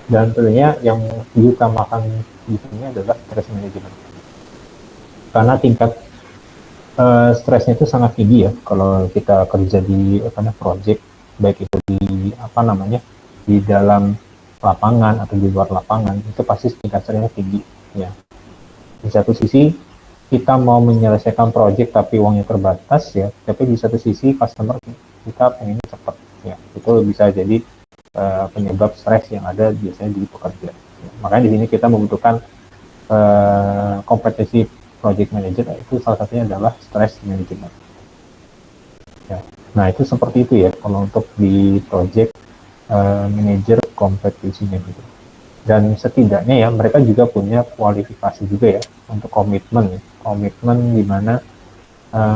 Dan tentunya yang diutamakan di sini adalah stress management. Karena tingkat stresnya itu sangat tinggi ya kalau kita kerja di project, baik itu di apa namanya, di dalam lapangan atau di luar lapangan, itu pasti tingkat stresnya tinggi ya. Di satu sisi kita mau menyelesaikan project tapi uangnya terbatas ya, tapi di satu sisi customer kita pengennya cepat ya, itu bisa jadi penyebab stres yang ada biasanya di pekerja. Makanya di sini kita membutuhkan kompetensi project manager, itu salah satunya adalah stress management. Ya. Nah itu seperti itu ya kalau untuk di project manager kompetisinya gitu. Dan setidaknya ya mereka juga punya kualifikasi juga ya untuk komitmen di mana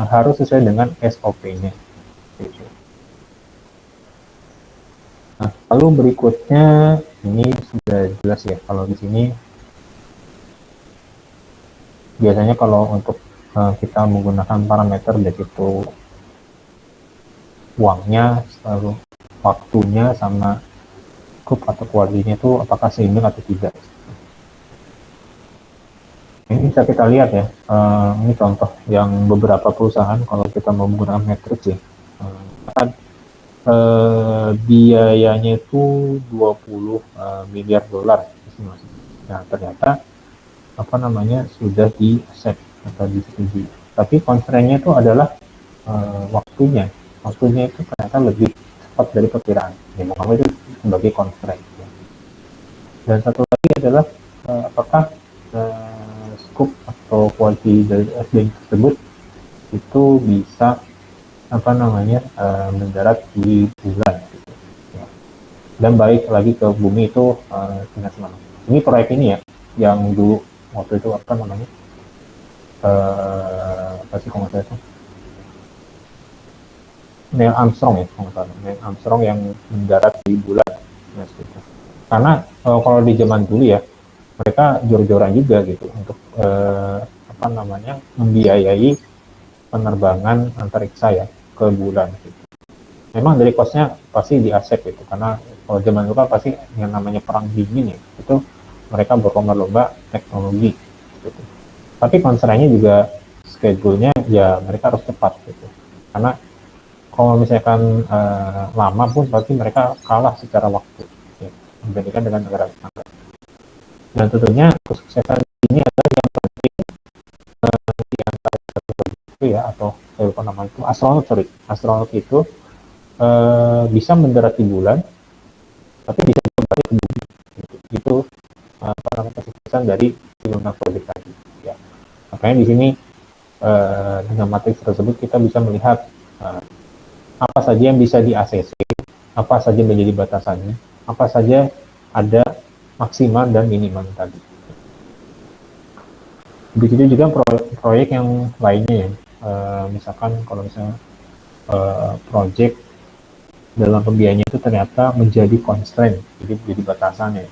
harus sesuai dengan SOP-nya. Gitu. Nah, lalu berikutnya ini sudah jelas ya kalau di sini biasanya kalau untuk kita menggunakan parameter yaitu uangnya, lalu waktunya sama scope atau kualitasnya itu apakah seimbang atau tidak. Ini bisa kita lihat ya, ini contoh yang beberapa perusahaan kalau kita mau menggunakan matriks ya, biayanya itu 20 miliar dolar. Nah ternyata apa namanya sudah di accept atau disetujui, tapi constraint-nya itu adalah waktunya itu ternyata lebih cepat dari perkiraan. Ya, mau itu sebagai constraint. Ya. Dan satu lagi adalah apakah scope atau quality dari SDM tersebut itu bisa apa namanya mendarat di bulan. Gitu. Ya. Dan balik lagi ke bumi itu dengan semalam. Ini proyek ini ya, yang dulu waktu itu apa namanya apa sih kalau nggak salah Neil Armstrong ya kalau nggak salah Neil Armstrong yang mendarat di bulan. Nah, gitu. Karena kalau di zaman dulu ya mereka jor-joran juga gitu untuk apa namanya membiayai penerbangan antariksa ya ke bulan. Gitu. Memang dari kosnya pasti di accept gitu karena kalau zaman dulu kan pasti yang namanya perang dingin ya itu mereka berlomba-lomba teknologi gitu. Tapi konsernya juga schedule-nya ya mereka harus cepat gitu karena kalau misalkan lama pun berarti mereka kalah secara waktu ya, dibandingkan dengan negara tetangga. Dan tentunya kesuksesan ini adalah yang penting di antara itu ya atau saya lupa nama itu astronot itu bisa mendarat di bulan tapi bisa kembali ke bumi gitu. Itu apa namanya kesuksesan dari Lunar Project tadi ya. Makanya di sini dengan matriks tersebut kita bisa melihat apa saja yang bisa di ACC, apa saja menjadi batasannya, apa saja ada maksimal dan minimal tadi. Begitu juga proyek yang lainnya ya, misalkan kalau misalnya proyek dalam pembiayaannya itu ternyata menjadi constraint, jadi menjadi batasannya.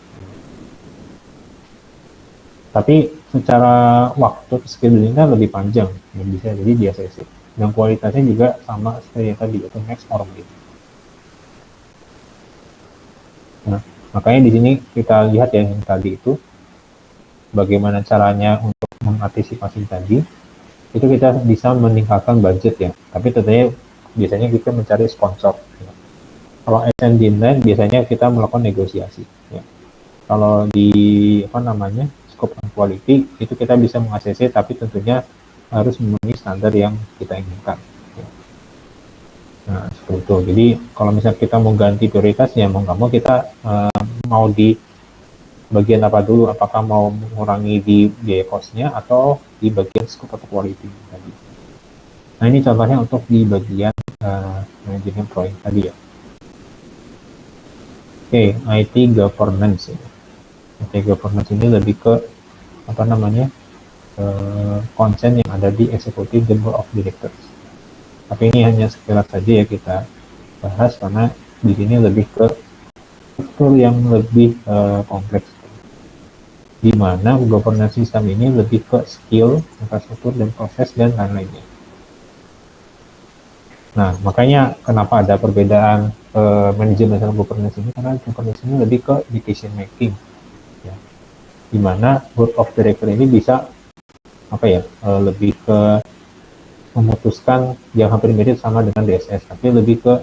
Tapi secara waktu scheduling-nya lebih panjang, yang bisa jadi di ACC. Dan kualitasnya juga sama seperti yang tadi, itu max or min. Nah, makanya di sini kita lihat ya yang tadi itu, bagaimana caranya untuk mengantisipasi tadi, itu kita bisa meningkatkan budget ya. Tapi tentunya biasanya kita mencari sponsor. Ya. Kalau SN Dinland biasanya kita melakukan negosiasi. Ya. Kalau di apa namanya scope and quality itu kita bisa meng-ACC tapi tentunya harus memenuhi standar yang kita inginkan. Ya. Nah seperti itu. Jadi kalau misalnya kita mau ganti prioritas ya mau nggak mau kita mau di bagian apa dulu? Apakah mau mengurangi di biaya cost-nya atau di bagian scope atau quality tadi? Nah ini contohnya untuk di bagian manajemen proyek tadi ya. Oke, IT governance. IT governance ini lebih ke apa namanya konsen yang ada di eksekutif dan board of directors. Tapi ini hanya sekilas saja ya kita bahas karena di sini lebih ke struktur yang lebih kompleks. Di mana governance system ini lebih ke skill, infrastruktur, dan proses, dan lain-lainnya. Nah, makanya kenapa ada perbedaan manajemen dan governance ini, karena governance ini lebih ke decision making. Ya. Di mana board of director ini bisa apa ya lebih ke memutuskan yang hampir mirip sama dengan DSS, tapi lebih ke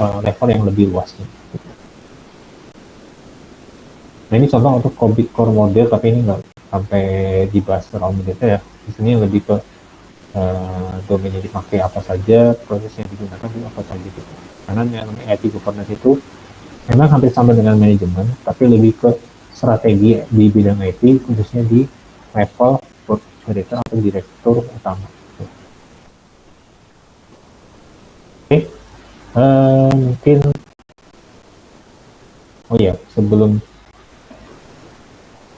level yang lebih luas. Nah ini contoh untuk Cockpit Core model, tapi ini nggak sampai dibahas terlalu detail ya. Di sini lebih ke domain yang dipakai apa saja, proses yang digunakan itu apa saja gitu. Karena yang namanya IT governance itu memang hampir sama dengan manajemen, tapi lebih ke strategi di bidang IT, khususnya di level director atau direktur utama. Oke, mungkin oh ya sebelum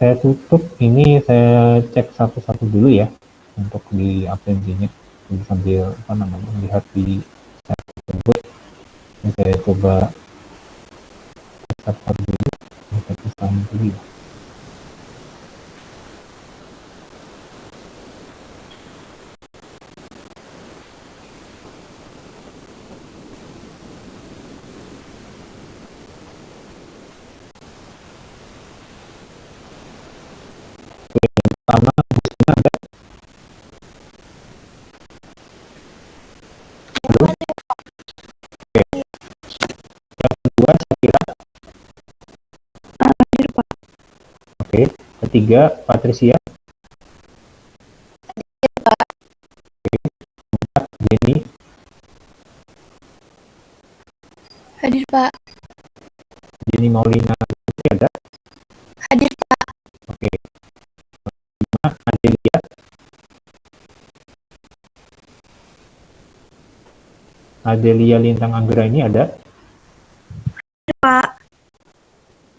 saya tutup ini saya cek satu-satu dulu ya untuk di absensinya sambil apa namanya melihat di chat tersebut. Saya coba satu dulu kita kesana dulu ya. Pertama di sini ada yang kedua saya kira oke. Ketiga Patricia, Jenny, Pak. Jenny Maulina Putri ada? Hadir, Pak. Oke. Adelia. Adelia Lintang Anggra ini ada? Hadir, Pak.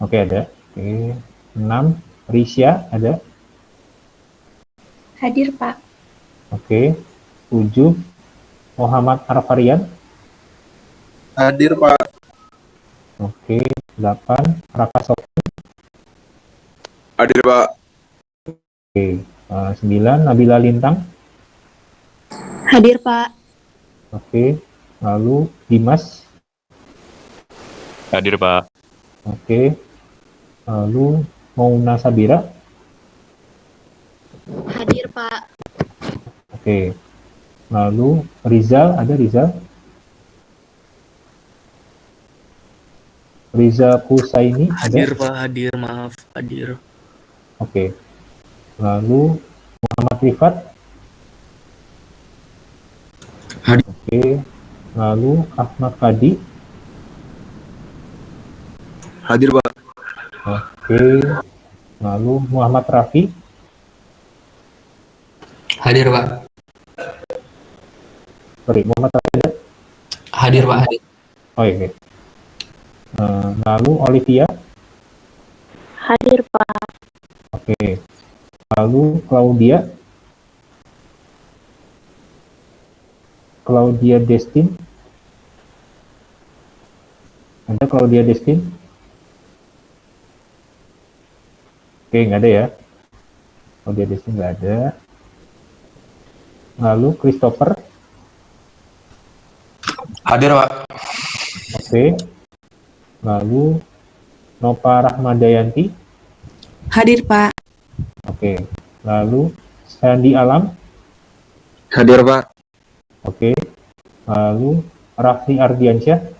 Oke, ada. Oke. 6. Risya ada? Hadir, Pak. Oke. 7. Muhammad Arfarian. Hadir, Pak. Oke. 8. Raka Sofi. Hadir, Pak. Oke. 9. Nabila Lintang. Hadir, Pak. Oke. Lalu Dimas. Hadir, Pak. Oke. Lalu Mauna Sabira. Hadir, Pak. Oke. Lalu Rizal, ada Rizal? Riza Husaini ada? Hadir, Pak. Hadir, maaf. Hadir. Oke. Lalu Muhammad Rifat. Hadir. Oke. Lalu Ahmad Fadi. Hadir, Pak. Oke. Lalu Muhammad Rafi. Hadir, Pak. Sorry, Muhammad Rafi ada? Hadir, Pak. Hadir. Oh iya. Oke. Lalu Olivia. Hadir, Pak. Oke. Lalu Claudia. Claudia Destin. Ada Claudia Destin? Oke, nggak ada ya. Claudia Destin nggak ada. Lalu Christopher. Hadir, Pak. Oke. Lalu Nova Rahmadayanti. Hadir, Pak. Oke. Lalu Sandi Alam. Hadir, Pak. Oke. Lalu Raffi Ardiansyah.